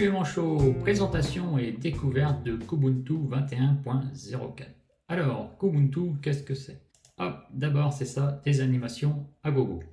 Salut les manchots, présentation et découverte de Kubuntu 21.04. Alors, Kubuntu, qu'est-ce que c'est? Hop, d'abord c'est ça, des animations à gogo.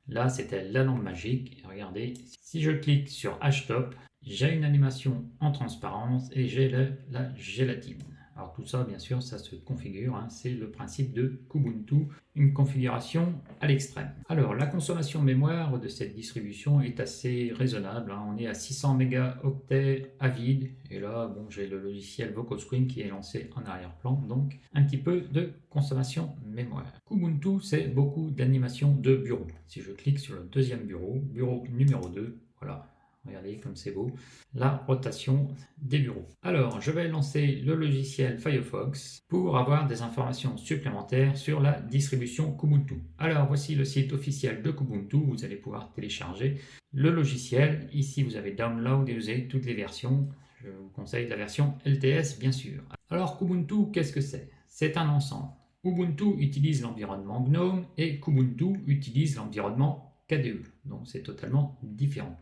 Là, c'était la lampe magique. Et regardez, si je clique sur H-Top, j'ai une animation en transparence et j'ai la gélatine. Alors tout ça, bien sûr, ça se configure. C'est le principe de Kubuntu, une configuration à l'extrême. Alors, la consommation mémoire de cette distribution est assez raisonnable. On est à 600 mégaoctets à vide. Et là, bon, j'ai le logiciel VocalScreen qui est lancé en arrière-plan. Donc, un petit peu de consommation mémoire. Kubuntu, c'est beaucoup d'animations de bureau. Si je clique sur le deuxième bureau, bureau numéro 2, voilà. Regardez comme c'est beau, la rotation des bureaux. Alors, je vais lancer le logiciel Firefox pour avoir des informations supplémentaires sur la distribution Kubuntu. Alors, voici le site officiel de Kubuntu. Vous allez pouvoir télécharger le logiciel. Ici, vous avez Download et vous avez toutes les versions. Je vous conseille la version LTS, bien sûr. Alors, Kubuntu, qu'est-ce que c'est? C'est un ensemble. Ubuntu utilise l'environnement GNOME et Kubuntu utilise l'environnement KDE. Donc, c'est totalement différent.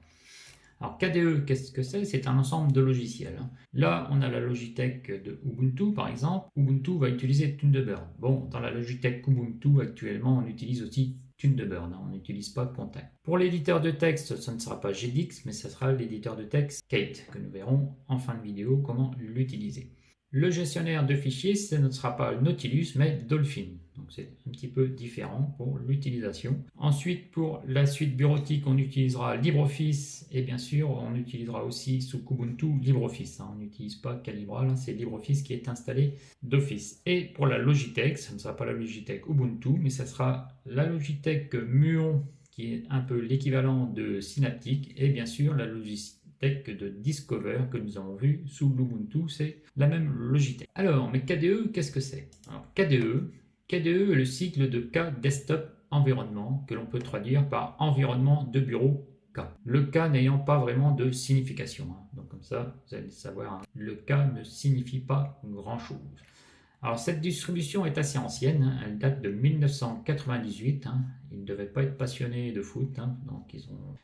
Alors KDE, qu'est-ce que c'est? C'est un ensemble de logiciels. Là, on a la Logitech de Ubuntu, par exemple. Ubuntu va utiliser Thunderbird. Bon, dans la Logitech Ubuntu, actuellement, on utilise aussi Thunderbird. On n'utilise pas Contact. Pour l'éditeur de texte, ce ne sera pas GDix, mais ce sera l'éditeur de texte Kate, que nous verrons en fin de vidéo comment l'utiliser. Le gestionnaire de fichiers, ce ne sera pas Nautilus, mais Dolphin. Donc c'est un petit peu différent pour l'utilisation. Ensuite, pour la suite bureautique, on utilisera LibreOffice et bien sûr, on utilisera aussi sous Kubuntu LibreOffice. On n'utilise pas Calibra, c'est LibreOffice qui est installé d'office. Et pour la Logitech, ce ne sera pas la Logitech Ubuntu, mais ce sera la Logitech Muon, qui est un peu l'équivalent de Synaptic, et bien sûr la Logitech de Discover que nous avons vu sous l'Ubuntu, c'est la même Logitech. Alors, mais KDE, qu'est-ce que c'est? Alors, KDE est le cycle de K Desktop Environnement que l'on peut traduire par environnement de bureau K. Le K n'ayant pas vraiment de signification. Donc comme ça, vous allez savoir, le K ne signifie pas grand-chose. Alors cette distribution est assez ancienne, elle date de 1998, ils ne devaient pas être passionnés de foot, donc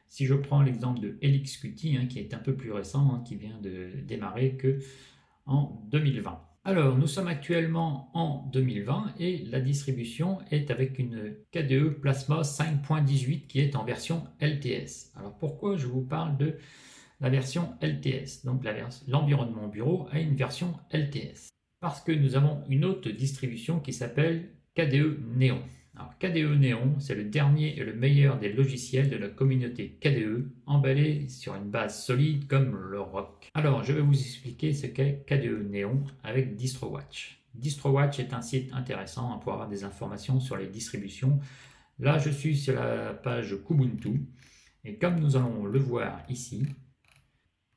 si je prends l'exemple de LXQT, qui est un peu plus récent, qui vient de démarrer que en 2020. Alors nous sommes actuellement en 2020 et la distribution est avec une KDE Plasma 5.18 qui est en version LTS. Alors pourquoi je vous parle de la version LTS? Donc l'environnement bureau a une version LTS. Parce que nous avons une autre distribution qui s'appelle KDE Neon. Alors KDE Neon, c'est le dernier et le meilleur des logiciels de la communauté KDE, emballé sur une base solide comme le rock. Alors je vais vous expliquer ce qu'est KDE Neon avec DistroWatch. DistroWatch est un site intéressant pour avoir des informations sur les distributions. Là je suis sur la page Kubuntu et comme nous allons le voir ici,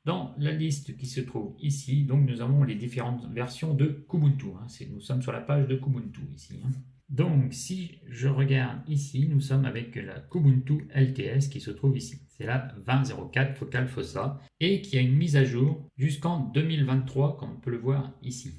dans la liste qui se trouve ici, donc nous avons les différentes versions de Kubuntu. Nous sommes sur la page de Kubuntu ici. Donc si je regarde ici, nous sommes avec la Kubuntu LTS qui se trouve ici. C'est la 20.04 Focal Fossa et qui a une mise à jour jusqu'en 2023 comme on peut le voir ici.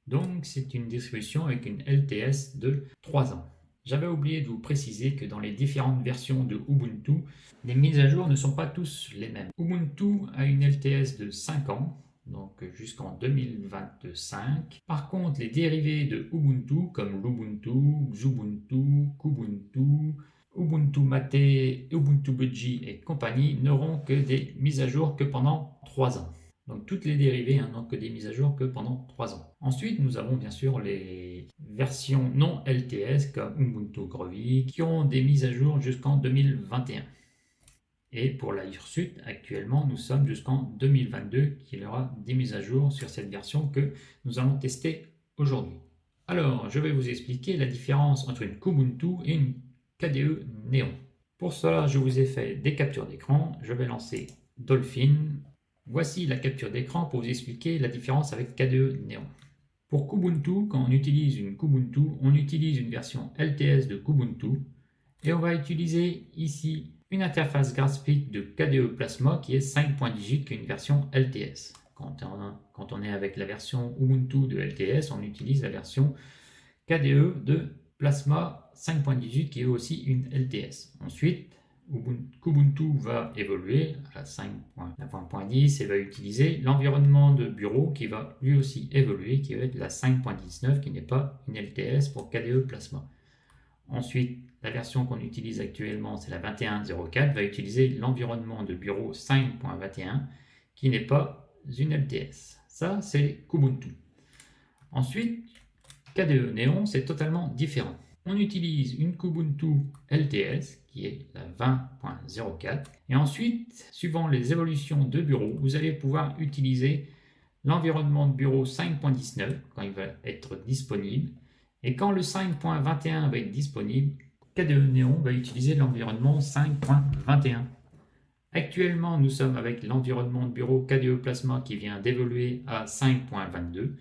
Donc c'est une distribution avec une LTS de 3 ans. J'avais oublié de vous préciser que dans les différentes versions de Ubuntu, les mises à jour ne sont pas tous les mêmes. Ubuntu a une LTS de 5 ans, donc jusqu'en 2025. Par contre, les dérivés de Ubuntu, comme l'Ubuntu, Xubuntu, Kubuntu, Ubuntu Mate, Ubuntu Budgie et compagnie, n'auront que des mises à jour que pendant 3 ans. Donc toutes les dérivées n'ont que des mises à jour que pendant 3 ans. Ensuite, nous avons bien sûr les versions non LTS comme Ubuntu Groovy qui ont des mises à jour jusqu'en 2021. Et pour la Hirsute, actuellement, nous sommes jusqu'en 2022 qu'il y aura des mises à jour sur cette version que nous allons tester aujourd'hui. Alors, je vais vous expliquer la différence entre une Kubuntu et une KDE Neon. Pour cela, je vous ai fait des captures d'écran. Je vais lancer Dolphin. Voici la capture d'écran pour vous expliquer la différence avec KDE Neon. Pour Kubuntu, quand on utilise une Kubuntu, on utilise une version LTS de Kubuntu et on va utiliser ici une interface graphique de KDE Plasma qui est 5.18 qui est une version LTS. Quand on est avec la version Ubuntu de LTS, on utilise la version KDE de Plasma 5.18 qui est aussi une LTS. Ensuite, Kubuntu va évoluer à la 5.10 et va utiliser l'environnement de bureau qui va lui aussi évoluer, qui va être la 5.19, qui n'est pas une LTS pour KDE Plasma. Ensuite, la version qu'on utilise actuellement, c'est la 21.04, va utiliser l'environnement de bureau 5.21, qui n'est pas une LTS. Ça, c'est Kubuntu. Ensuite, KDE Neon, c'est totalement différent. On utilise une Kubuntu LTS, qui est la 20.04. Et ensuite, suivant les évolutions de bureau, vous allez pouvoir utiliser l'environnement de bureau 5.19 quand il va être disponible. Et quand le 5.21 va être disponible, KDE Neon va utiliser l'environnement 5.21. Actuellement, nous sommes avec l'environnement de bureau KDE Plasma qui vient d'évoluer à 5.22.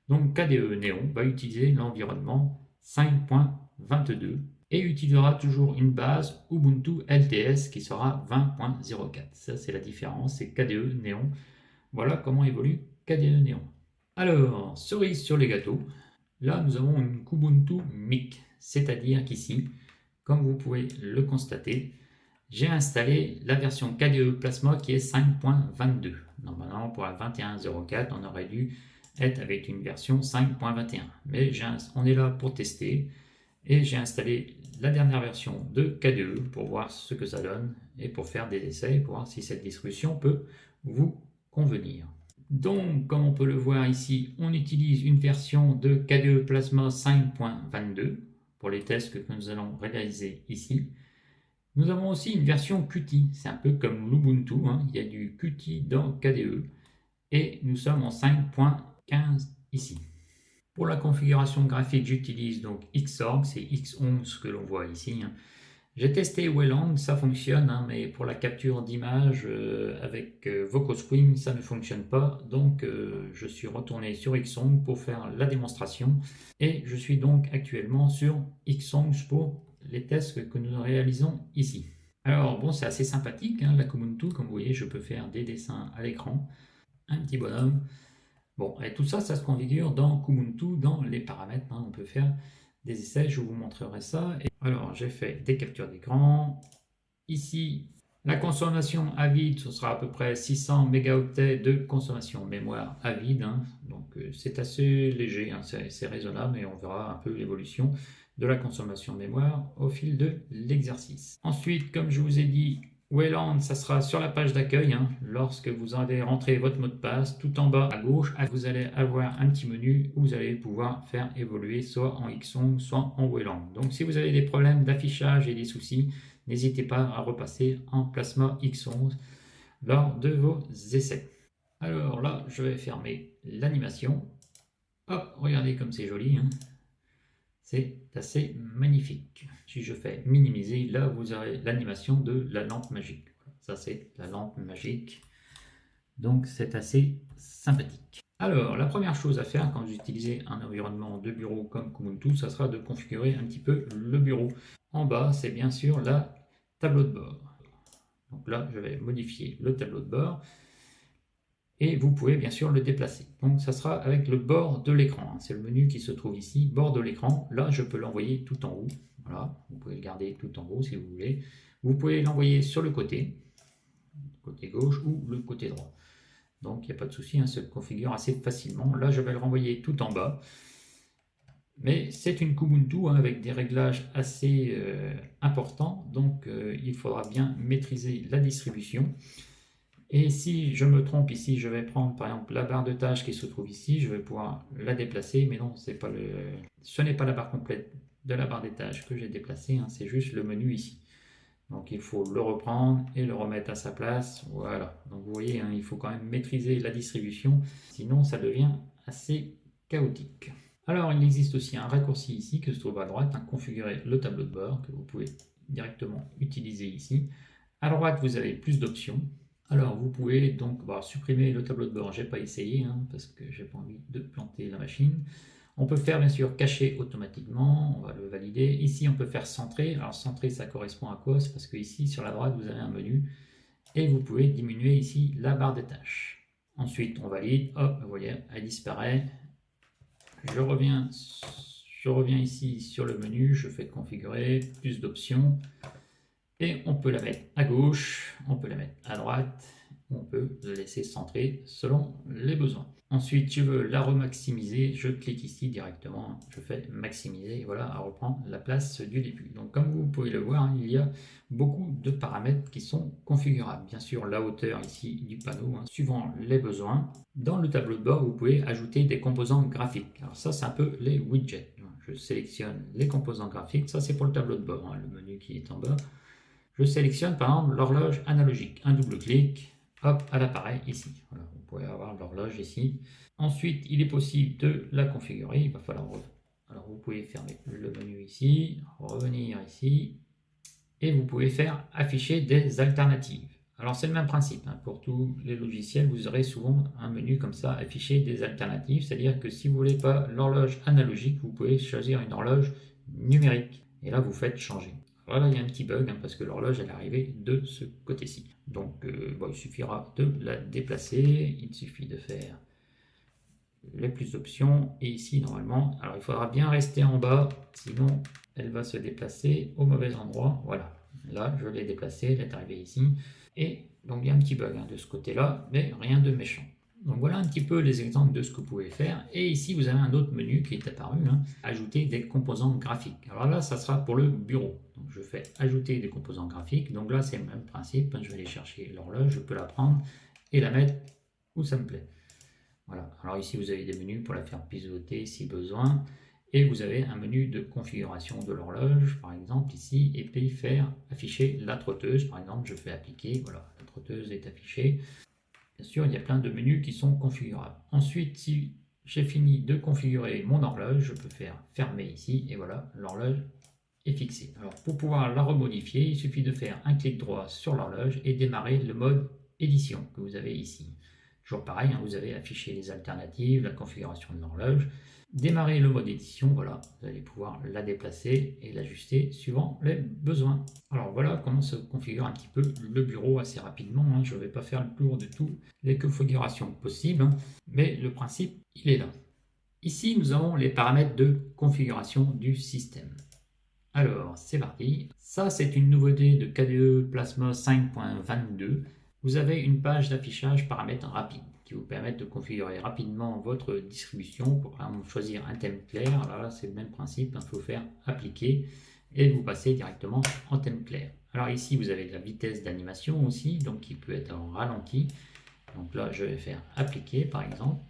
Donc KDE Neon va utiliser l'environnement 5.22 et utilisera toujours une base Ubuntu LTS qui sera 20.04. Ça, c'est la différence, c'est KDE Neon. Voilà comment évolue KDE Neon. Alors, cerise sur les gâteaux, là nous avons une Kubuntu MIC, c'est-à-dire qu'ici, comme vous pouvez le constater, j'ai installé la version KDE Plasma qui est 5.22. Normalement, pour la 21.04, on aurait dû être avec une version 5.21. Mais on est là pour tester et j'ai installé la dernière version de KDE pour voir ce que ça donne et pour faire des essais, pour voir si cette distribution peut vous convenir. Donc, comme on peut le voir ici, on utilise une version de KDE Plasma 5.22 pour les tests que nous allons réaliser ici. Nous avons aussi une version Qt, c'est un peu comme l'Ubuntu, hein. Il y a du Qt dans KDE et nous sommes en 5.15 ici. Pour la configuration graphique, j'utilise donc Xorg, c'est X11 que l'on voit ici, hein. J'ai testé Wayland, ça fonctionne, hein, mais pour la capture d'image avec VocoScreen, ça ne fonctionne pas. Donc je suis retourné sur Xong pour faire la démonstration. Et je suis donc actuellement sur Xong pour les tests que nous réalisons ici. Alors bon, c'est assez sympathique, hein, la Kubuntu. Comme vous voyez, je peux faire des dessins à l'écran. Un petit bonhomme. Bon, et tout ça, ça se configure dans Kubuntu, dans les paramètres, hein, on peut faire des essais, je vous montrerai ça. Alors, j'ai fait des captures d'écran. Ici, la consommation à vide, ce sera à peu près 600 mégaoctets de consommation mémoire à vide, hein. Donc, c'est assez léger, hein, c'est raisonnable, et on verra un peu l'évolution de la consommation mémoire au fil de l'exercice. Ensuite, comme je vous ai dit, Wayland, ça sera sur la page d'accueil, hein. Lorsque vous allez rentrer votre mot de passe, tout en bas à gauche, vous allez avoir un petit menu où vous allez pouvoir faire évoluer soit en Xong, soit en Wayland. Donc si vous avez des problèmes d'affichage et des soucis, n'hésitez pas à repasser en Plasma X11 lors de vos essais. Alors là, je vais fermer l'animation. Hop, regardez comme c'est joli, hein. C'est assez magnifique. Si je fais minimiser, là vous aurez l'animation de la lampe magique. Ça c'est la lampe magique. Donc c'est assez sympathique. Alors la première chose à faire quand vous utilisez un environnement de bureau comme Kubuntu, ça sera de configurer un petit peu le bureau. En bas, c'est bien sûr la tableau de bord. Donc là, je vais modifier le tableau de bord. Et vous pouvez bien sûr le déplacer. Donc ça sera avec le bord de l'écran. C'est le menu qui se trouve ici, bord de l'écran. Là, je peux l'envoyer tout en haut. Voilà, vous pouvez le garder tout en haut si vous voulez. Vous pouvez l'envoyer sur le côté gauche ou le côté droit. Donc il n'y a pas de souci, hein, ça se configure assez facilement. Là, je vais le renvoyer tout en bas. Mais c'est une Kubuntu, hein, avec des réglages assez importants. Donc il faudra bien maîtriser la distribution. Et si je me trompe ici, je vais prendre par exemple la barre de tâches qui se trouve ici, je vais pouvoir la déplacer, mais non, ce n'est pas la barre complète de la barre des tâches que j'ai déplacée, hein, c'est juste le menu ici. Donc il faut le reprendre et le remettre à sa place, voilà. Donc vous voyez, hein, il faut quand même maîtriser la distribution, sinon ça devient assez chaotique. Alors il existe aussi un raccourci ici que se trouve à droite, hein, configurer le tableau de bord, que vous pouvez directement utiliser ici. À droite, vous avez plus d'options. Alors, vous pouvez donc supprimer le tableau de bord. Je n'ai pas essayé, hein, parce que j'ai pas envie de planter la machine. On peut faire bien sûr cacher automatiquement, on va le valider. Ici, on peut faire centrer. Alors, centrer, ça correspond à quoi? C'est parce que ici, sur la droite, vous avez un menu et vous pouvez diminuer ici la barre des tâches. Ensuite, on valide. Hop, vous voyez, elle disparaît. Je reviens ici sur le menu. Je fais configurer, plus d'options. Et on peut la mettre à gauche, on peut la mettre à droite, on peut la laisser centrer selon les besoins. Ensuite, je veux la remaximiser, je clique ici directement, je fais maximiser, et voilà, elle reprend la place du début. Donc comme vous pouvez le voir, il y a beaucoup de paramètres qui sont configurables. Bien sûr, la hauteur ici du panneau, suivant les besoins. Dans le tableau de bord, vous pouvez ajouter des composants graphiques. Alors ça, c'est un peu les widgets. Je sélectionne les composants graphiques, ça c'est pour le tableau de bord, le menu qui est en bas. Je sélectionne par exemple l'horloge analogique, un double clic, hop, elle apparaît ici. Voilà, vous pouvez avoir l'horloge ici. Ensuite, il est possible de la configurer, il va falloir... Alors vous pouvez fermer le menu ici, revenir ici, et vous pouvez faire afficher des alternatives. Alors c'est le même principe, pour tous les logiciels, vous aurez souvent un menu comme ça, afficher des alternatives, c'est-à-dire que si vous ne voulez pas l'horloge analogique, vous pouvez choisir une horloge numérique, et là vous faites changer. Voilà, il y a un petit bug parce que l'horloge elle est arrivée de ce côté-ci. Donc il suffira de la déplacer, il suffit de faire les plus d'options et ici normalement, alors il faudra bien rester en bas, sinon elle va se déplacer au mauvais endroit. Voilà, là je l'ai déplacée, elle est arrivée ici et donc il y a un petit bug de ce côté-là, mais rien de méchant. Donc voilà un petit peu les exemples de ce que vous pouvez faire. Et ici, vous avez un autre menu qui est apparu, ajouter des composants graphiques. Alors là, ça sera pour le bureau. Donc je fais ajouter des composants graphiques. Donc là, c'est le même principe. Je vais aller chercher l'horloge, je peux la prendre et la mettre où ça me plaît. Voilà. Alors ici, vous avez des menus pour la faire pivoter si besoin. Et vous avez un menu de configuration de l'horloge, par exemple ici, et puis faire afficher la trotteuse. Par exemple, je fais appliquer, voilà, la trotteuse est affichée. Bien sûr, il y a plein de menus qui sont configurables. Ensuite, si j'ai fini de configurer mon horloge, je peux faire fermer ici et voilà, l'horloge est fixée. Alors pour pouvoir la remodifier, il suffit de faire un clic droit sur l'horloge et démarrer le mode édition que vous avez ici. Toujours pareil, vous avez affiché les alternatives, la configuration de l'horloge. Démarrer le mode édition, voilà, vous allez pouvoir la déplacer et l'ajuster suivant les besoins. Alors voilà comment se configure un petit peu le bureau assez rapidement. Je ne vais pas faire le tour de toutes les configurations possibles, mais le principe, il est là. Ici, nous avons les paramètres de configuration du système. Alors, c'est parti. Ça, c'est une nouveauté de KDE Plasma 5.22. Vous avez une page d'affichage paramètres rapides qui vous permettent de configurer rapidement votre distribution. Pour choisir un thème clair, alors là c'est le même principe, il faut faire appliquer et vous passez directement en thème clair. Alors ici vous avez la vitesse d'animation aussi, donc qui peut être en ralenti. Donc là je vais faire appliquer par exemple.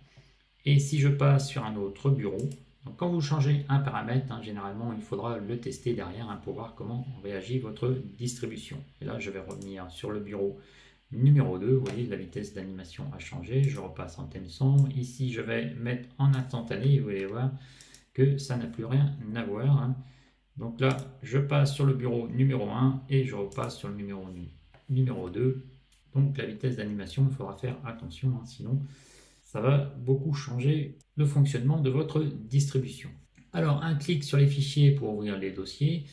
Et si je passe sur un autre bureau, donc quand vous changez un paramètre, généralement il faudra le tester derrière pour voir comment réagit votre distribution. Et là je vais revenir sur le bureau numéro 2, vous voyez la vitesse d'animation a changé, je repasse en thème sombre, ici je vais mettre en instantané, vous allez voir que ça n'a plus rien à voir. Donc là je passe sur le bureau numéro 1 et je repasse sur le numéro 2, donc la vitesse d'animation, il faudra faire attention, sinon ça va beaucoup changer le fonctionnement de votre distribution. Alors un clic sur les fichiers pour ouvrir les dossiers.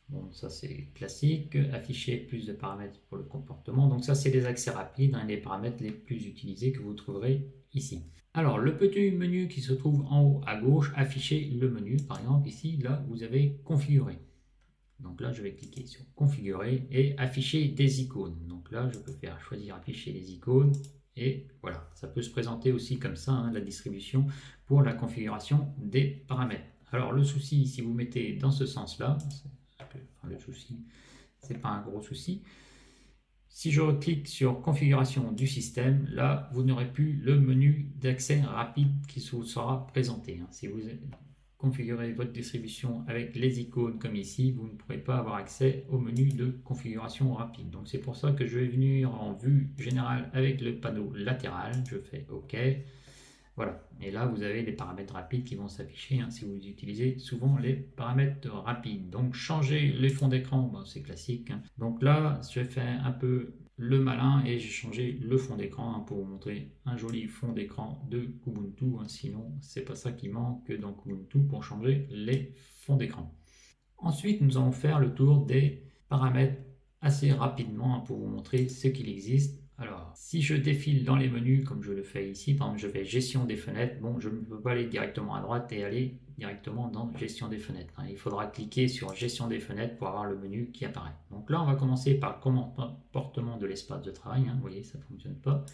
Bon, ça c'est classique. Afficher plus de paramètres pour le comportement. Donc ça c'est les accès rapides, les paramètres les plus utilisés que vous trouverez ici. Alors le petit menu qui se trouve en haut à gauche, afficher le menu. Par exemple ici, là vous avez configuré. Donc là je vais cliquer sur configurer et afficher des icônes. Donc là je peux faire choisir afficher les icônes. Et voilà, ça peut se présenter aussi comme ça, la distribution pour la configuration des paramètres. Alors le souci, si vous mettez dans ce sens-là, le souci, c'est pas un gros souci. Si je clique sur configuration du système, là vous n'aurez plus le menu d'accès rapide qui vous sera présenté. Si vous configurez votre distribution avec les icônes comme ici, vous ne pourrez pas avoir accès au menu de configuration rapide. Donc c'est pour ça que je vais venir en vue générale avec le panneau latéral. Je fais OK. Voilà. Et là, vous avez les paramètres rapides qui vont s'afficher si vous utilisez souvent les paramètres rapides. Donc changer les fonds d'écran, c'est classique. Donc là, je fais un peu le malin et j'ai changé le fond d'écran pour vous montrer un joli fond d'écran de Kubuntu. Sinon, c'est pas ça qui manque dans Kubuntu pour changer les fonds d'écran. Ensuite, nous allons faire le tour des paramètres assez rapidement pour vous montrer ce qu'il existe. Alors, si je défile dans les menus, comme je le fais ici, par exemple, je fais gestion des fenêtres, bon, je ne peux pas aller directement à droite et aller directement dans gestion des fenêtres. Il faudra cliquer sur gestion des fenêtres pour avoir le menu qui apparaît. Donc là, on va commencer par le comportement de l'espace de travail. Vous voyez, ça ne fonctionne pas.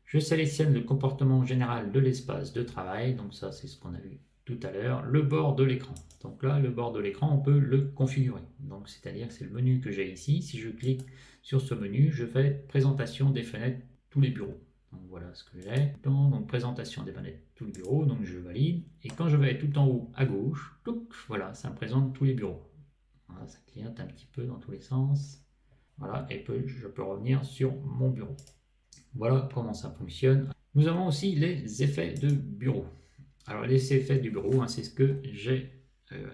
Je sélectionne le comportement général de l'espace de travail. Donc ça, c'est ce qu'on a vu tout à l'heure. Le bord de l'écran. Donc là, le bord de l'écran, on peut le configurer. Donc c'est-à-dire que c'est le menu que j'ai ici. Si je clique sur ce menu, je fais présentation des fenêtres, tous les bureaux. Donc voilà ce que j'ai. Donc présentation des fenêtres, tous les bureaux. Donc je valide. Et quand je vais tout en haut à gauche, voilà, ça me présente tous les bureaux. Voilà, ça clignote un petit peu dans tous les sens. Voilà, et je peux revenir sur mon bureau. Voilà comment ça fonctionne. Nous avons aussi les effets de bureau. Alors les effets du bureau, c'est ce que j'ai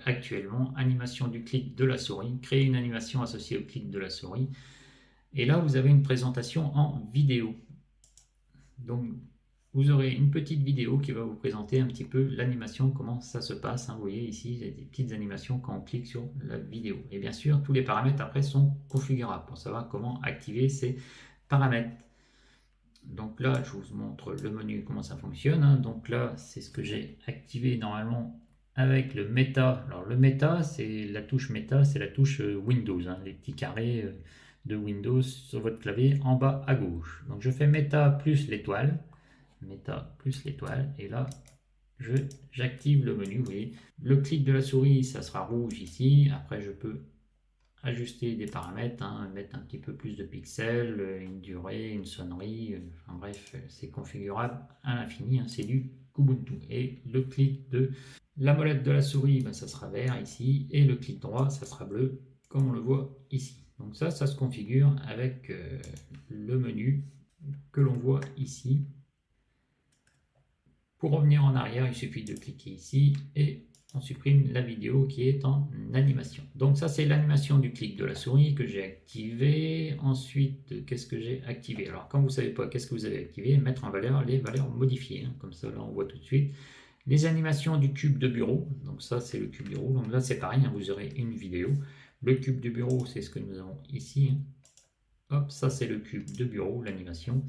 actuellement. Animation du clic de la souris, créer une animation associée au clic de la souris. Et là, vous avez une présentation en vidéo. Donc, vous aurez une petite vidéo qui va vous présenter un petit peu l'animation, comment ça se passe. Vous voyez ici, il y a des petites animations quand on clique sur la vidéo. Et bien sûr, tous les paramètres après sont configurables pour savoir comment activer ces paramètres. Donc là, je vous montre le menu, comment ça fonctionne. Donc là, c'est ce que j'ai activé normalement avec le Meta. Alors le Meta, c'est la touche Meta, c'est la touche Windows, les petits carrés de Windows sur votre clavier en bas à gauche. Donc je fais Meta plus l'étoile, Meta plus l'étoile, et là, j'active le menu. Vous voyez, le clic de la souris, ça sera rouge ici. Après, je peux ajuster des paramètres, mettre un petit peu plus de pixels, une durée, une sonnerie, enfin bref, c'est configurable à l'infini, c'est du Kubuntu. Et le clic de la molette de la souris, ça sera vert ici, et le clic droit, ça sera bleu, comme on le voit ici. Donc ça se configure avec le menu que l'on voit ici. Pour revenir en arrière, il suffit de cliquer ici et on supprime la vidéo qui est en animation. Donc ça, c'est l'animation du clic de la souris que j'ai activé. Ensuite, qu'est-ce que j'ai activé? Alors, quand vous ne savez pas qu'est-ce que vous avez activé, mettre en valeur les valeurs modifiées. Comme ça, là, on voit tout de suite. Les animations du cube de bureau. Donc ça, c'est le cube bureau. Donc là, c'est pareil, vous aurez une vidéo. Le cube de bureau, c'est ce que nous avons ici. Hop, ça, c'est le cube de bureau, l'animation.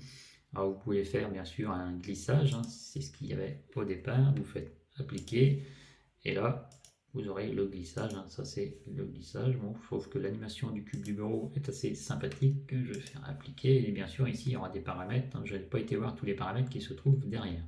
Alors, vous pouvez faire, bien sûr, un glissage. C'est ce qu'il y avait au départ. Vous faites appliquer. Et là, vous aurez le glissage. Ça, c'est le glissage. Bon, je trouve que l'animation du cube du bureau est assez sympathique. Je vais faire appliquer. Et bien sûr, ici, il y aura des paramètres. Je n'ai pas été voir tous les paramètres qui se trouvent derrière.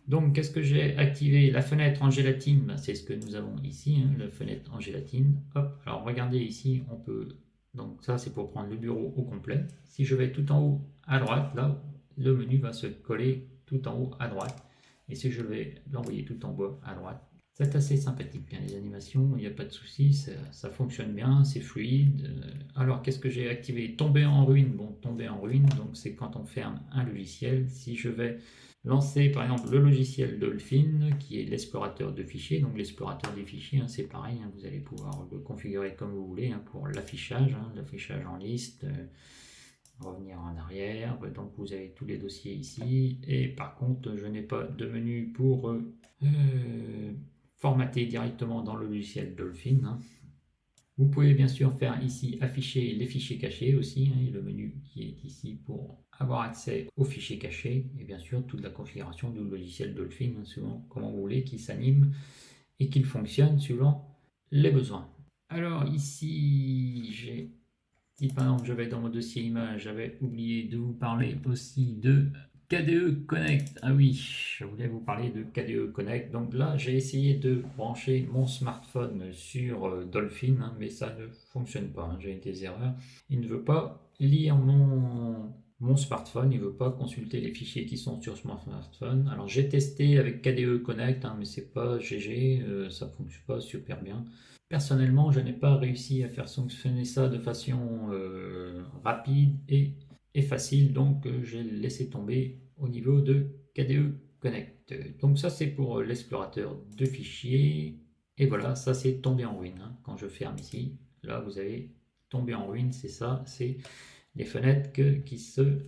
Donc, qu'est-ce que j'ai activé? La fenêtre en gélatine, c'est ce que nous avons ici. La fenêtre en gélatine. Hop. Alors, regardez ici, on peut... Donc, ça, c'est pour prendre le bureau au complet. Si je vais tout en haut à droite, là, le menu va se coller tout en haut à droite. Et si je vais l'envoyer tout en bas à droite, c'est assez sympathique, les animations, il n'y a pas de souci, ça fonctionne bien, c'est fluide. Alors qu'est-ce que j'ai activé? Tomber en ruine. Bon, tomber en ruine, donc c'est quand on ferme un logiciel. Si je vais lancer par exemple le logiciel Dolphin, qui est l'explorateur de fichiers, donc l'explorateur des fichiers, c'est pareil, vous allez pouvoir le configurer comme vous voulez pour l'affichage, l'affichage en liste. Revenir en arrière, donc vous avez tous les dossiers ici, et par contre je n'ai pas de menu pour formater directement dans le logiciel Dolphin. Vous pouvez bien sûr faire ici afficher les fichiers cachés aussi, et le menu qui est ici pour avoir accès aux fichiers cachés, et bien sûr toute la configuration du logiciel Dolphin, selon comment vous voulez qu'il s'anime et qu'il fonctionne selon les besoins. Alors ici j'ai... Si par exemple je vais dans mon dossier image, j'avais oublié de vous parler aussi de KDE Connect. Ah oui, je voulais vous parler de KDE Connect. Donc là, j'ai essayé de brancher mon smartphone sur Dolphin, mais ça ne fonctionne pas. J'ai des erreurs. Il ne veut pas lire mon smartphone, il ne veut pas consulter les fichiers qui sont sur mon smartphone. Alors j'ai testé avec KDE Connect, mais c'est pas GG, ça ne fonctionne pas super bien. Personnellement, je n'ai pas réussi à faire fonctionner ça de façon rapide et facile, donc j'ai laissé tomber au niveau de KDE Connect. Donc ça, c'est pour l'explorateur de fichiers. Et voilà, ça c'est tombé en ruine. Quand je ferme ici, là vous avez tombé en ruine, c'est ça, c'est les fenêtres qui se...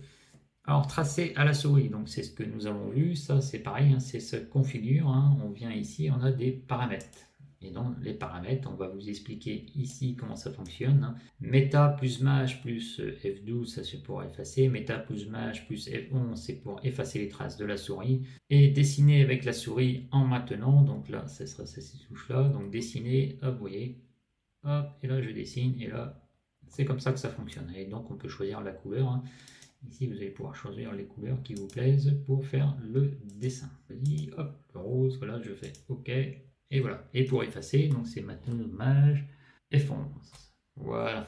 Alors tracées à la souris, donc c'est ce que nous avons vu, ça c'est pareil, c'est se configure, on vient ici, on a des paramètres. Et dans les paramètres, on va vous expliquer ici comment ça fonctionne, hein. Meta plus maj plus F12, ça c'est pour effacer. Meta plus maj plus F11, c'est pour effacer les traces de la souris. Et dessiner avec la souris en maintenant, donc là, ça sera ces touches-là. Donc dessiner, hop, vous voyez, hop, et là je dessine, et là, c'est comme ça que ça fonctionne. Et donc on peut choisir la couleur, hein. Ici, vous allez pouvoir choisir les couleurs qui vous plaisent pour faire le dessin. Je dis, hop, le rose, voilà, je fais OK. Et voilà. Et pour effacer, donc c'est maintenant maj F11. Voilà.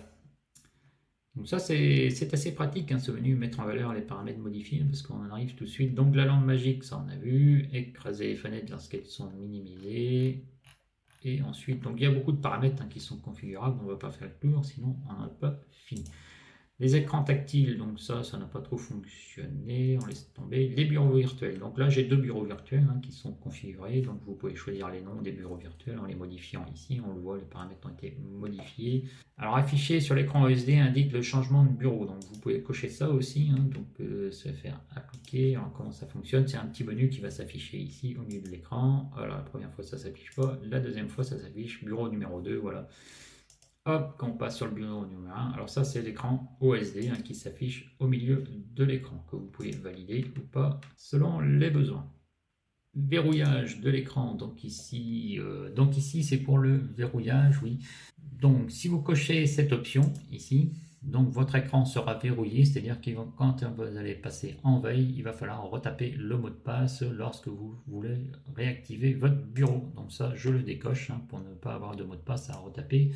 Donc ça, c'est assez pratique, hein, ce menu, mettre en valeur les paramètres modifiés, parce qu'on en arrive tout de suite. Donc la lampe magique, ça on a vu. Écraser les fenêtres lorsqu'elles sont minimisées. Et ensuite, donc il y a beaucoup de paramètres, hein, qui sont configurables. On ne va pas faire le tour, sinon on n'a pas fini. Les écrans tactiles, donc ça n'a pas trop fonctionné, on laisse tomber. Les bureaux virtuels, donc là j'ai 2 bureaux virtuels, hein, qui sont configurés, donc vous pouvez choisir les noms des bureaux virtuels en les modifiant ici, on le voit, les paramètres ont été modifiés. Alors affiché sur l'écran OSD indique le changement de bureau, donc vous pouvez cocher ça aussi, hein, donc ça va faire appliquer. Alors comment ça fonctionne? C'est un petit menu qui va s'afficher ici au milieu de l'écran. Voilà, la première fois ça s'affiche pas, la deuxième fois ça s'affiche, bureau numéro 2, voilà. Hop, quand on passe sur le bureau numéro 1, alors ça c'est l'écran OSD, hein, qui s'affiche au milieu de l'écran, que vous pouvez valider ou pas selon les besoins. Verrouillage de l'écran, donc ici c'est pour le verrouillage, oui. Donc si vous cochez cette option ici, donc votre écran sera verrouillé, c'est-à-dire que quand vous allez passer en veille, il va falloir retaper le mot de passe lorsque vous voulez réactiver votre bureau. Donc ça, je le décoche, hein, pour ne pas avoir de mot de passe à retaper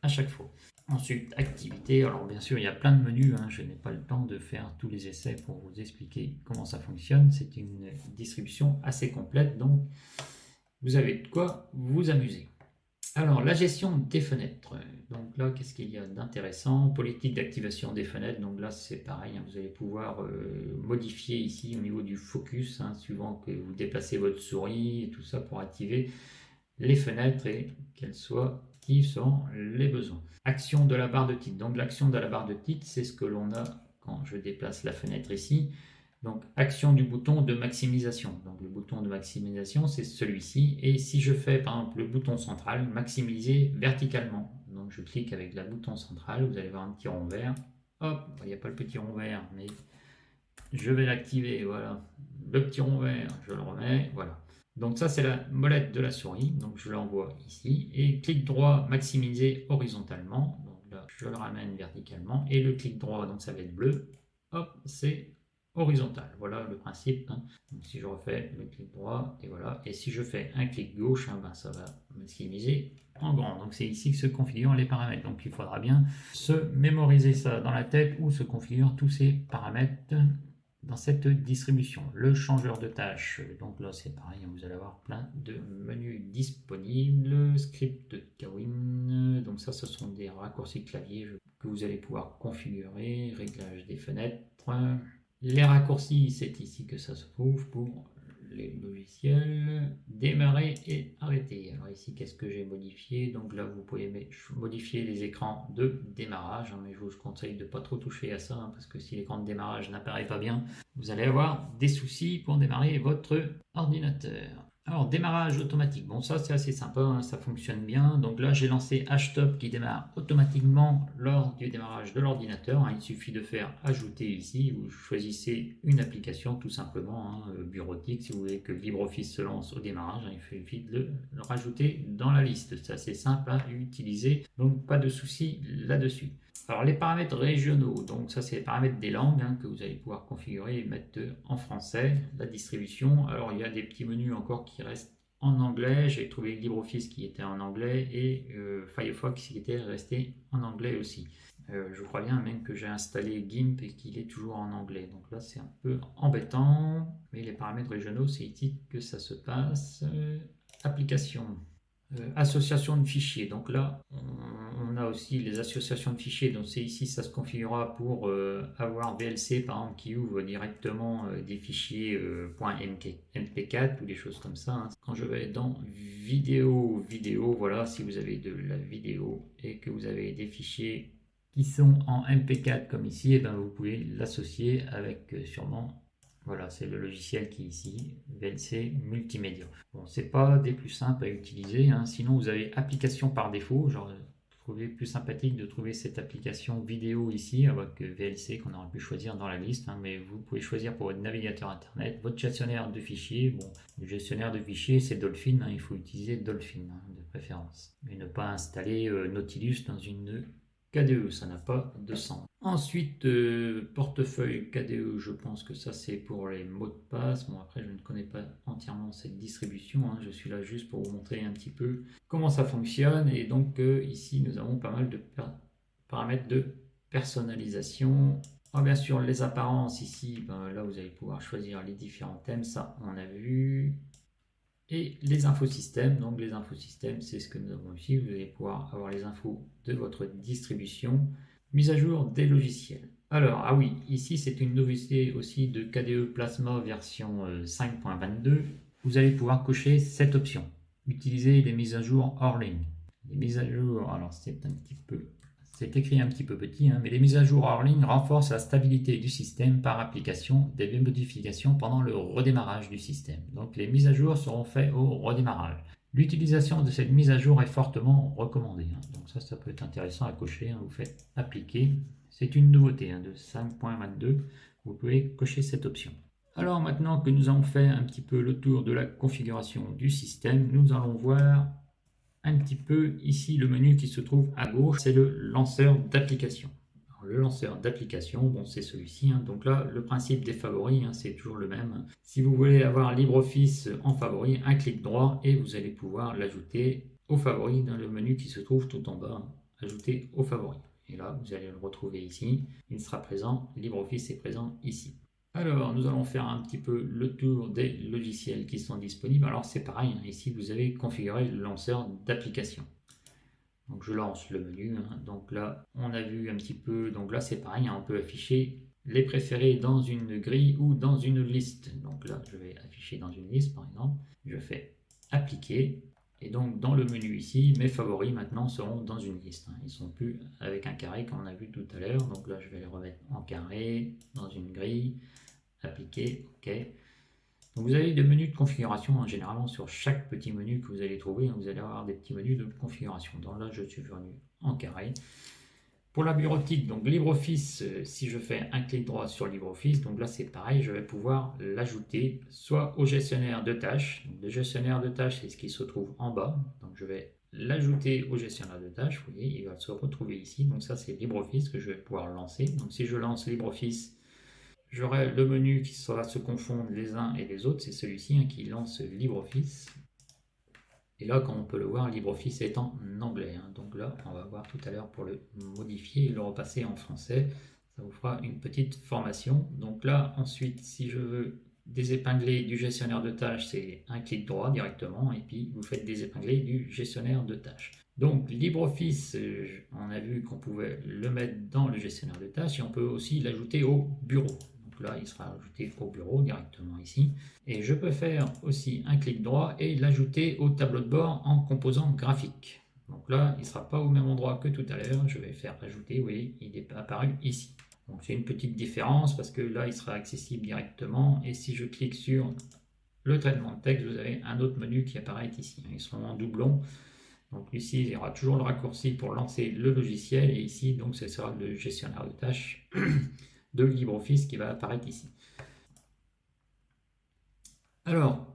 à chaque fois. Ensuite, activité. Alors bien sûr, il y a plein de menus, hein. Je n'ai pas le temps de faire tous les essais pour vous expliquer comment ça fonctionne. C'est une distribution assez complète, donc vous avez de quoi vous amuser. Alors, la gestion des fenêtres. Donc là, qu'est-ce qu'il y a d'intéressant? Politique d'activation des fenêtres. Donc là, c'est pareil, hein, vous allez pouvoir modifier ici au niveau du focus, hein, suivant que vous déplacez votre souris et tout ça pour activer les fenêtres et qu'elles soient actives selon les besoins. Action de la barre de titre. Donc l'action de la barre de titre, c'est ce que l'on a quand je déplace la fenêtre ici. Donc action du bouton de maximisation. Donc le bouton de maximisation, c'est celui-ci. Et si je fais par exemple le bouton central, maximiser verticalement. Donc je clique avec le bouton central, vous allez voir un petit rond vert. Hop, il n'y a pas le petit rond vert, mais je vais l'activer, voilà. Le petit rond vert, je le remets, voilà. Donc ça c'est la molette de la souris, donc je l'envoie ici, et clic droit maximiser horizontalement, donc là je le ramène verticalement, et le clic droit, donc ça va être bleu, hop, c'est horizontal, voilà le principe, hein. Donc si je refais le clic droit, et voilà, et si je fais un clic gauche, hein, ben ça va maximiser en grand, donc c'est ici que se configurent les paramètres, donc il faudra bien se mémoriser ça dans la tête, où se configurent tous ces paramètres dans cette distribution. Le changeur de tâches, donc là c'est pareil, vous allez avoir plein de menus disponibles. Script de Kawin, donc ça ce sont des raccourcis clavier que vous allez pouvoir configurer. Réglage des fenêtres. Les raccourcis, c'est ici que ça se trouve pour les logiciels. Démarrer et arrêter. Alors ici, qu'est-ce que j'ai modifié? Donc là, vous pouvez modifier les écrans de démarrage, hein, mais je vous conseille de ne pas trop toucher à ça, hein, parce que si l'écran de démarrage n'apparaît pas bien, vous allez avoir des soucis pour démarrer votre ordinateur. Alors, démarrage automatique. Bon, ça, c'est assez sympa, hein, ça fonctionne bien. Donc là, j'ai lancé HTOP qui démarre automatiquement lors du démarrage de l'ordinateur, hein. Il suffit de faire ajouter ici. Vous choisissez une application tout simplement, hein, bureautique. Si vous voulez que LibreOffice se lance au démarrage, hein, il suffit de le rajouter dans la liste. C'est assez simple à utiliser, donc pas de souci là-dessus. Alors les paramètres régionaux, donc ça c'est les paramètres des langues, hein, que vous allez pouvoir configurer et mettre en français, la distribution. Alors il y a des petits menus encore qui restent en anglais, j'ai trouvé LibreOffice qui était en anglais et Firefox qui était resté en anglais aussi. Je crois bien même que j'ai installé GIMP et qu'il est toujours en anglais, donc là c'est un peu embêtant, mais les paramètres régionaux c'est ici que ça se passe. Application. Association de fichiers, donc là on a aussi les associations de fichiers, donc c'est ici ça se configurera pour avoir VLC par exemple qui ouvre directement des fichiers .mp4 ou des choses comme ça, hein. Quand je vais dans vidéo, voilà, si vous avez de la vidéo et que vous avez des fichiers qui sont en mp4 comme ici, et ben vous pouvez l'associer avec sûrement Voilà, c'est le logiciel qui est ici, VLC Multimédia. Bon, c'est pas des plus simples à utiliser, hein. Sinon vous avez application par défaut, genre trouvé plus sympathique de trouver cette application vidéo ici avec VLC qu'on aurait pu choisir dans la liste, hein, mais vous pouvez choisir pour votre navigateur internet, votre gestionnaire de fichiers. Bon, le gestionnaire de fichiers c'est Dolphin, hein, il faut utiliser Dolphin, hein, de préférence, et ne pas installer Nautilus dans une KDE, ça n'a pas de sens. Ensuite, portefeuille KDE, je pense que ça c'est pour les mots de passe. Bon, après je ne connais pas entièrement cette distribution, hein. Je suis là juste pour vous montrer un petit peu comment ça fonctionne. Et donc ici nous avons pas mal de paramètres de personnalisation. Bien sûr les apparences ici, là vous allez pouvoir choisir les différents thèmes, ça on a vu. Et les infosystèmes, donc les infosystèmes c'est ce que nous avons ici, vous allez pouvoir avoir les infos de votre distribution, mise à jour des logiciels. Alors, oui, ici c'est une nouveauté aussi de KDE Plasma version 5.22, vous allez pouvoir cocher cette option, utiliser les mises à jour hors ligne. Les mises à jour, alors c'est écrit un petit peu petit, hein, mais les mises à jour hors ligne renforcent la stabilité du système par application des modifications pendant le redémarrage du système. Donc les mises à jour seront faites au redémarrage. L'utilisation de cette mise à jour est fortement recommandée, hein. Donc ça peut être intéressant à cocher, hein. Vous faites appliquer. C'est une nouveauté, hein, de 5.22. Vous pouvez cocher cette option. Alors maintenant que nous avons fait un petit peu le tour de la configuration du système, nous allons voir un petit peu ici le menu qui se trouve à gauche, c'est le lanceur d'application. Le lanceur d'application, bon, c'est celui-ci, hein. Donc là, le principe des favoris, hein, c'est toujours le même. Si vous voulez avoir LibreOffice en favori, un clic droit et vous allez pouvoir l'ajouter aux favoris dans le menu qui se trouve tout en bas, hein, ajouter aux favoris. Et là, vous allez le retrouver ici. Il sera présent, LibreOffice est présent ici. Alors, nous allons faire un petit peu le tour des logiciels qui sont disponibles. Alors, c'est pareil, hein, ici, vous avez configuré le lanceur d'application. Donc, je lance le menu, hein. Donc là, on a vu un petit peu. Donc là, c'est pareil, hein, on peut afficher les préférés dans une grille ou dans une liste. Donc là, je vais afficher dans une liste, par exemple. Je fais appliquer. Et donc, dans le menu ici, mes favoris maintenant seront dans une liste, hein. Ils ne sont plus avec un carré comme on a vu tout à l'heure. Donc là, je vais les remettre en carré, dans une grille. Appliquer, OK. Donc vous avez des menus de configuration, hein, généralement sur chaque petit menu que vous allez trouver, hein, vous allez avoir des petits menus de configuration. Donc là, je suis venu en carré. Pour la bureautique, donc LibreOffice, si je fais un clic droit sur LibreOffice, donc là c'est pareil, je vais pouvoir l'ajouter soit au gestionnaire de tâches. Donc, le gestionnaire de tâches, c'est ce qui se trouve en bas. Donc je vais l'ajouter au gestionnaire de tâches. Vous voyez, il va se retrouver ici. Donc ça, c'est LibreOffice que je vais pouvoir lancer. Donc si je lance LibreOffice, j'aurai le menu qui va se confondre les uns et les autres, c'est celui-ci, hein, qui lance LibreOffice. Et là, comme on peut le voir, LibreOffice est en anglais, hein. Donc là, on va voir tout à l'heure pour le modifier et le repasser en français. Ça vous fera une petite formation. Donc là, ensuite, si je veux désépingler du gestionnaire de tâches, c'est un clic droit directement, et puis vous faites désépingler du gestionnaire de tâches. Donc LibreOffice, on a vu qu'on pouvait le mettre dans le gestionnaire de tâches et on peut aussi l'ajouter au bureau. Donc là, il sera ajouté au bureau directement ici. Et je peux faire aussi un clic droit et l'ajouter au tableau de bord en composant graphique. Donc là, il ne sera pas au même endroit que tout à l'heure. Je vais faire ajouter, vous voyez, il est apparu ici. Donc c'est une petite différence parce que là, il sera accessible directement. Et si je clique sur le traitement de texte, vous avez un autre menu qui apparaît ici. Ils sont en doublon. Donc ici, il y aura toujours le raccourci pour lancer le logiciel. Et ici, donc, ce sera le gestionnaire de tâches de LibreOffice qui va apparaître ici. Alors,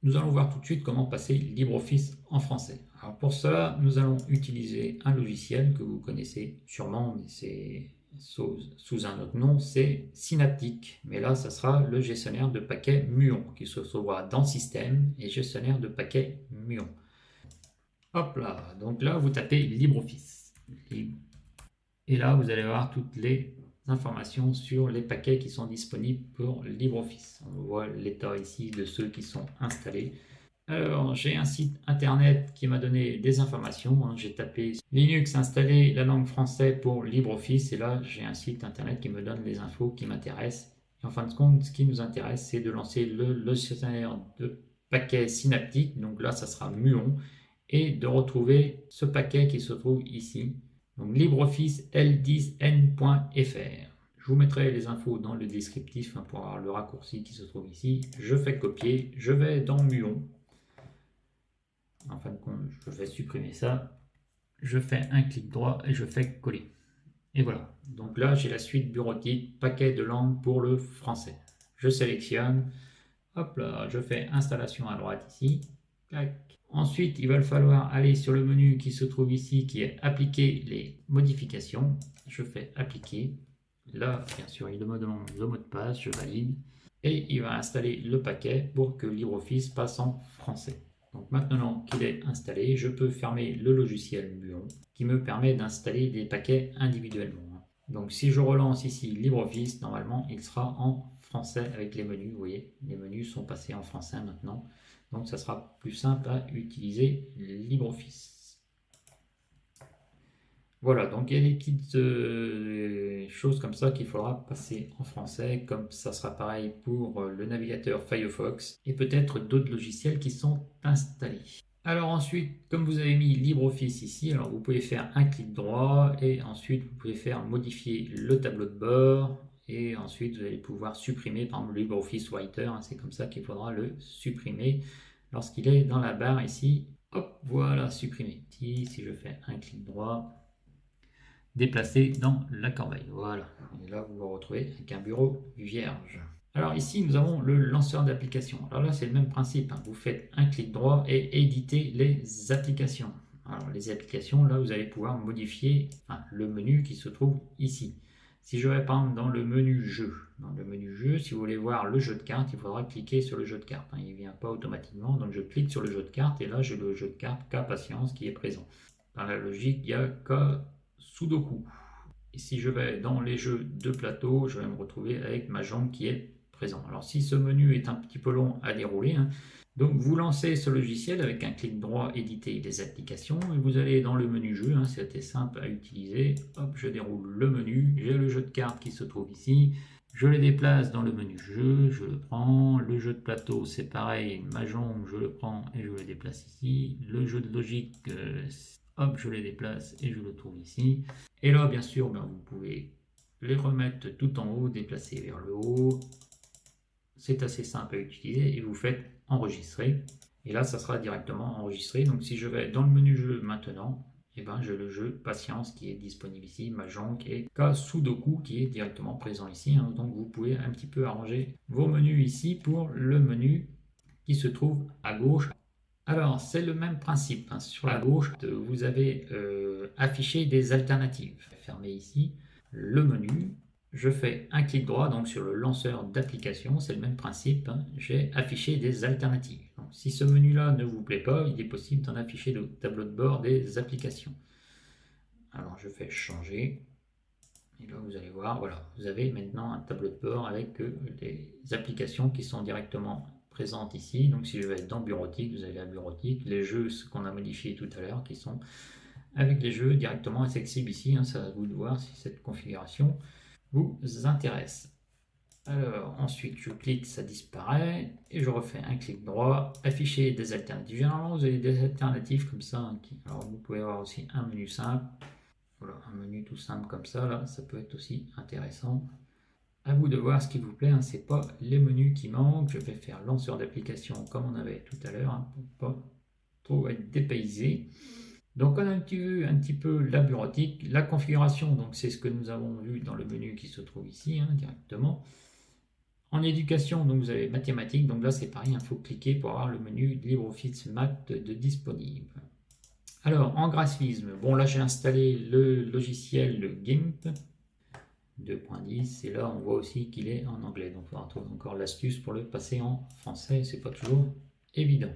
nous allons voir tout de suite comment passer LibreOffice en français. Alors pour cela, nous allons utiliser un logiciel que vous connaissez sûrement, mais c'est sous un autre nom, c'est Synaptic. Mais là, ça sera le gestionnaire de paquets muons qui se trouvera dans Système et gestionnaire de paquets muons. Hop là, donc là, vous tapez LibreOffice. Et là, vous allez voir toutes les informations sur les paquets qui sont disponibles pour LibreOffice. On voit l'état ici de ceux qui sont installés. Alors, j'ai un site internet qui m'a donné des informations, hein. J'ai tapé Linux installer la langue française pour LibreOffice et là, j'ai un site internet qui me donne les infos qui m'intéressent. Et en fin de compte, ce qui nous intéresse, c'est de lancer le gestionnaire de paquets synaptique. Donc là, ça sera muon. Et de retrouver ce paquet qui se trouve ici. Donc LibreOffice L10N.fr. Je vous mettrai les infos dans le descriptif pour avoir le raccourci qui se trouve ici. Je fais copier, je vais dans Muon. En fin de compte, je vais supprimer ça. Je fais un clic droit et je fais coller. Et voilà. Donc là, j'ai la suite bureautique, paquet de langue pour le français. Je sélectionne. Hop là, je fais installation à droite ici. Clac. Ensuite, il va falloir aller sur le menu qui se trouve ici, qui est appliquer les modifications. Je fais appliquer. Là, bien sûr, il me demande le mot de passe, je valide. Et il va installer le paquet pour que LibreOffice passe en français. Donc maintenant qu'il est installé, je peux fermer le logiciel Muon qui me permet d'installer des paquets individuellement. Donc si je relance ici LibreOffice, normalement il sera en français avec les menus. Vous voyez, les menus sont passés en français maintenant. Donc ça sera plus simple à utiliser LibreOffice. Voilà, donc il y a des petites choses comme ça qu'il faudra passer en français, comme ça sera pareil pour le navigateur Firefox et peut-être d'autres logiciels qui sont installés. Alors ensuite, comme vous avez mis LibreOffice ici, alors vous pouvez faire un clic droit et ensuite vous pouvez faire modifier le tableau de bord et ensuite vous allez pouvoir supprimer par exemple LibreOffice Writer, c'est comme ça qu'il faudra le supprimer lorsqu'il est dans la barre ici. Hop, voilà, supprimer. Si je fais un clic droit, déplacer dans la corbeille. Voilà. Et là, vous vous retrouvez avec un bureau vierge. Alors ici, nous avons le lanceur d'applications. Alors là, c'est le même principe. Vous faites un clic droit et éditer les applications. Alors les applications, là, vous allez pouvoir modifier le menu qui se trouve ici. Si je vais par exemple dans le menu jeu, si vous voulez voir le jeu de cartes, il faudra cliquer sur le jeu de cartes. Il ne vient pas automatiquement, donc je clique sur le jeu de cartes et là, j'ai le jeu de cartes Cas Patience qui est présent. Dans la logique, il y a Cas Sudoku. Et si je vais dans les jeux de plateau, je vais me retrouver avec Mahjong qui est présent. Alors si ce menu est un petit peu long à dérouler, donc vous lancez ce logiciel avec un clic droit, éditer les applications, et vous allez dans le menu jeu, c'était simple à utiliser. Hop, je déroule le menu, j'ai le jeu de cartes qui se trouve ici, je le déplace dans le menu jeu, je le prends, le jeu de plateau c'est pareil, Mahjong je le prends et je le déplace ici, le jeu de logique, hop, je les déplace et je le trouve ici. Et là, bien sûr, vous pouvez les remettre tout en haut, déplacer vers le haut. C'est assez simple à utiliser et vous faites enregistrer. Et là, ça sera directement enregistré. Donc, si je vais dans le menu jeu maintenant, j'ai le jeu Patience qui est disponible ici, Mahjong et Cas Sudoku qui est directement présent ici. Donc, vous pouvez un petit peu arranger vos menus ici pour le menu qui se trouve à gauche. Alors, c'est le même principe. Sur la gauche, vous avez affiché des alternatives. Je vais fermer ici le menu. Je fais un clic droit donc sur le lanceur d'application. C'est le même principe. J'ai affiché des alternatives. Donc, si ce menu-là ne vous plaît pas, il est possible d'en afficher le tableau de bord des applications. Alors, je fais changer. Et là, vous allez voir, voilà, vous avez maintenant un tableau de bord avec les applications qui sont directement présentes ici. Donc si je vais être dans bureautique, vous avez la bureautique, les jeux, ce qu'on a modifié tout à l'heure, qui sont avec les jeux directement accessibles ici. C'est à vous de voir si cette configuration vous intéresse. Alors ensuite je clique, ça disparaît et je refais un clic droit, afficher des alternatives. Généralement vous avez des alternatives comme ça. Alors vous pouvez avoir aussi un menu simple. Voilà, un menu tout simple comme ça, là, ça peut être aussi intéressant. À vous de voir ce qui vous plaît, c'est pas les menus qui manquent. Je vais faire lanceur d'application comme on avait tout à l'heure, pour pas trop être dépaysé. Donc on a vu un petit peu la bureautique, la configuration, donc c'est ce que nous avons vu dans le menu qui se trouve ici directement. En éducation, donc vous avez mathématiques, donc là c'est pareil, il faut cliquer pour avoir le menu LibreOffice Math de disponible. Alors, en graphisme, bon là j'ai installé le logiciel le GIMP 2.10 et là on voit aussi qu'il est en anglais. Donc on retrouve encore l'astuce pour le passer en français, c'est pas toujours évident.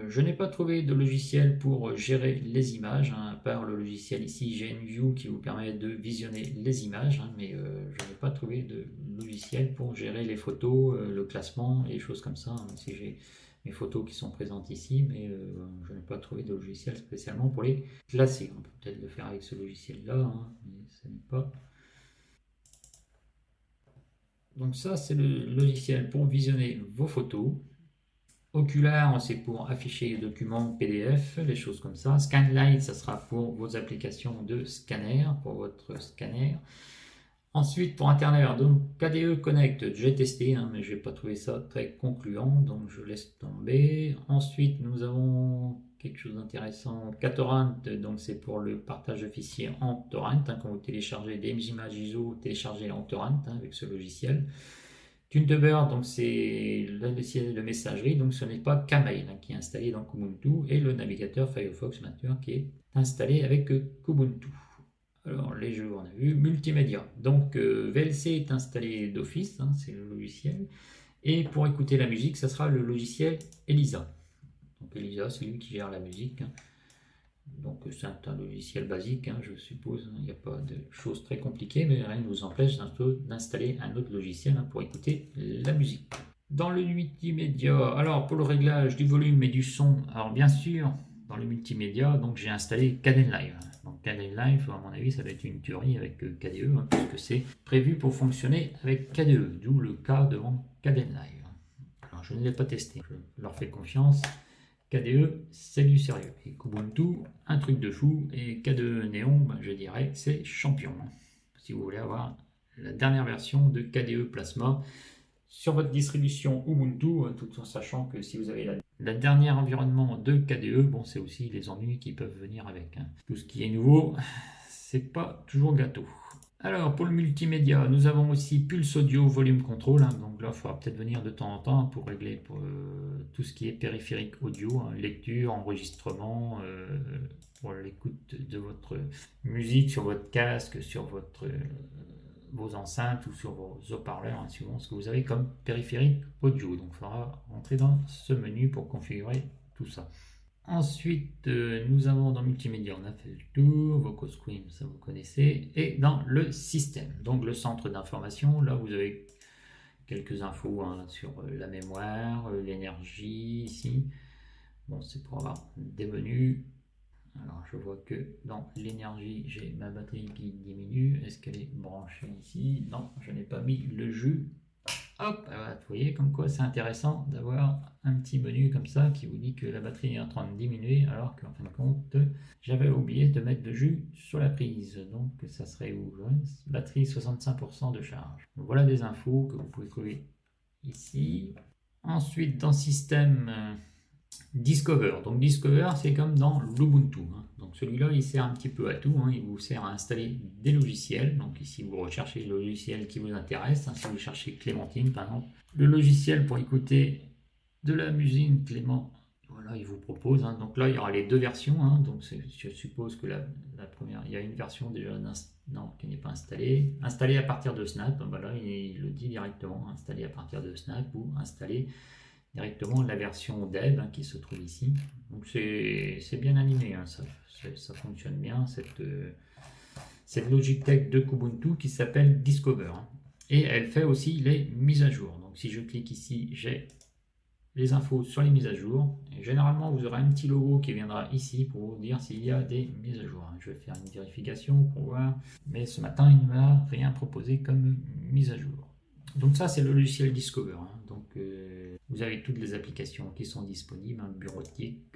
Je n'ai pas trouvé de logiciel pour gérer les images, à part le logiciel ici GenView qui vous permet de visionner les images, mais je n'ai pas trouvé de logiciel pour gérer les photos, le classement et des choses comme ça. Si j'ai mes photos qui sont présentes ici, mais je n'ai pas trouvé de logiciel spécialement pour les classer. On peut peut-être le faire avec ce logiciel-là, mais ce n'est pas. Donc ça, c'est le logiciel pour visionner vos photos. Ocular, c'est pour afficher les documents PDF, les choses comme ça. Scanlight, ça sera pour vos applications de scanner, pour votre scanner. Ensuite, pour Internet, donc KDE Connect, j'ai testé, hein, mais je n'ai pas trouvé ça très concluant, donc je laisse tomber. Ensuite, nous avons quelque chose d'intéressant, KTorrent, donc c'est pour le partage de fichiers en torrent, hein, quand vous téléchargez des images ISO, téléchargez en torrent hein, avec ce logiciel. TuneTuber, donc c'est le logiciel de messagerie, donc ce n'est pas Kmail hein, qui est installé dans Kubuntu, et le navigateur Firefox maintenant qui est installé avec Kubuntu. Alors les jeux on a vu, multimédia, donc VLC est installé d'office, hein, c'est le logiciel, et pour écouter la musique ça sera le logiciel Elisa. Donc Elisa c'est lui qui gère la musique, hein. Donc c'est un logiciel basique, hein, je suppose, il n'y a pas de choses très compliquées, mais rien ne vous empêche d'installer un autre logiciel hein, pour écouter la musique. Dans le multimédia, alors pour le réglage du volume et du son, alors bien sûr, dans le multimédia, donc j'ai installé Kdenlive. Donc Kdenlive, à mon avis, ça va être une tuerie avec KDE, hein, puisque c'est prévu pour fonctionner avec KDE, d'où le K devant Kdenlive. Alors je ne l'ai pas testé, je leur fais confiance. KDE, c'est du sérieux. Et Kubuntu, un truc de fou. Et KDE Néon, ben, je dirais, c'est champion. Si vous voulez avoir la dernière version de KDE Plasma sur votre distribution Ubuntu, tout en sachant que si vous avez la dernière environnement de KDE, bon, c'est aussi les ennuis qui peuvent venir avec. Hein. Tout ce qui est nouveau, c'est pas toujours gâteau. Alors pour le multimédia, nous avons aussi Pulse Audio Volume Control, hein, donc là il faudra peut-être venir de temps en temps pour régler tout ce qui est périphérique audio, hein, lecture, enregistrement, pour l'écoute de votre musique sur votre casque, sur vos enceintes ou sur vos haut-parleurs, hein, suivant ce que vous avez comme périphérique audio. Donc il faudra rentrer dans ce menu pour configurer tout ça. Ensuite, nous avons dans multimédia, on a fait le tour, VocoScream, ça vous connaissez, et dans le système, donc le centre d'information, là vous avez quelques infos hein, sur la mémoire, l'énergie ici. Bon, c'est pour avoir des menus. Alors je vois que dans l'énergie, j'ai ma batterie qui diminue. Est-ce qu'elle est branchée ici? Non, je n'ai pas mis le jus. Hop, voilà, vous voyez comme quoi c'est intéressant d'avoir un petit menu comme ça qui vous dit que la batterie est en train de diminuer alors qu'en fin de compte j'avais oublié de mettre le jus sur la prise. Donc ça serait où? Batterie 65% de charge. Donc, voilà des infos que vous pouvez trouver ici. Ensuite dans système Discover. Donc Discover c'est comme dans l'Ubuntu. Hein. Donc celui-là il sert un petit peu à tout. Hein. Il vous sert à installer des logiciels. Donc ici vous recherchez le logiciel qui vous intéresse. Hein. Si vous cherchez Clémentine par exemple, le logiciel pour écouter de la musique Clément, voilà il vous propose. Hein. Donc là il y aura les deux versions. Hein. Donc je suppose que la première, il y a une version déjà non, qui n'est pas installée. Installée à partir de Snap. Voilà il le dit directement. Installée à partir de Snap ou installée directement la version Dev hein, qui se trouve ici. Donc c'est bien animé, hein, ça fonctionne bien, cette Logitech de Kubuntu qui s'appelle Discover. Hein. Et elle fait aussi les mises à jour. Donc si je clique ici, j'ai les infos sur les mises à jour. Et généralement, vous aurez un petit logo qui viendra ici pour vous dire s'il y a des mises à jour. Je vais faire une vérification pour voir. Mais ce matin, il ne m'a rien proposé comme mise à jour. Donc ça, c'est le logiciel Discover. Hein. Donc vous avez toutes les applications qui sont disponibles, hein, bureautique,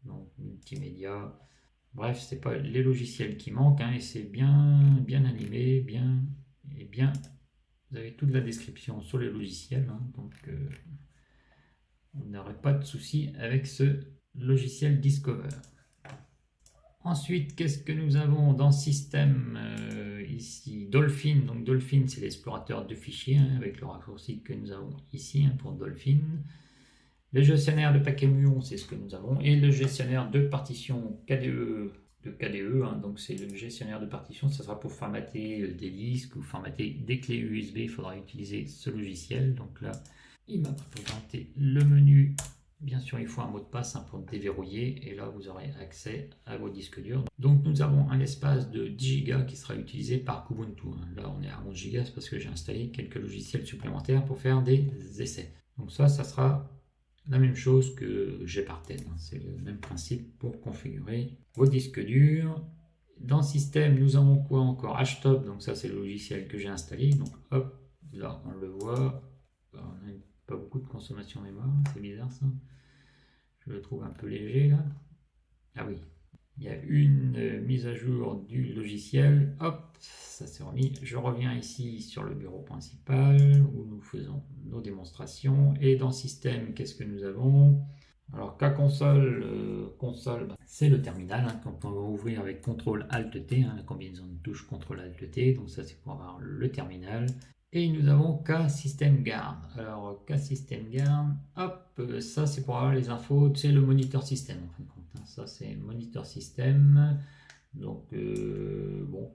donc multimédia. Bref, c'est pas les logiciels qui manquent, hein, et c'est bien animé, bien. Vous avez toute la description sur les logiciels, hein, donc vous n'aurez pas de souci avec ce logiciel Discover. Ensuite, qu'est-ce que nous avons dans système ici? Dolphin. Donc Dolphin, c'est l'explorateur de fichiers hein, avec le raccourci que nous avons ici hein, pour Dolphin. Le gestionnaire de paquets muons, c'est ce que nous avons. Et le gestionnaire de partition KDE de KDE. Hein, donc c'est le gestionnaire de partition. Ça sera pour formater des disques ou formater des clés USB. Il faudra utiliser ce logiciel. Donc là, il m'a présenté le menu. Bien sûr, il faut un mot de passe hein, pour déverrouiller et là, vous aurez accès à vos disques durs. Donc, nous avons un espace de 10 Go qui sera utilisé par Kubuntu. Là, on est à 11 Go parce que j'ai installé quelques logiciels supplémentaires pour faire des essais. Donc ça sera la même chose que Gparted. Hein. C'est le même principe pour configurer vos disques durs. Dans Système, nous avons quoi encore? HTOP, donc ça, c'est le logiciel que j'ai installé. Donc, hop, là, on le voit. On a pas beaucoup de consommation mémoire, c'est bizarre ça. Je le trouve un peu léger là. Ah oui, il y a une mise à jour du logiciel. Hop, ça s'est remis. Je reviens ici sur le bureau principal où nous faisons nos démonstrations. Et dans Système, qu'est-ce que nous avons? Alors, K-Console, c'est le terminal qu'on peut ouvrir avec CTRL-ALT-T, la combinaison de touches CTRL-ALT-T. Donc ça, c'est pour avoir le terminal. Et nous avons K-System Guard. Alors, K-System Guard, hop, ça c'est pour avoir les infos, c'est le moniteur système en fin de compte. Ça c'est moniteur système. Donc, bon,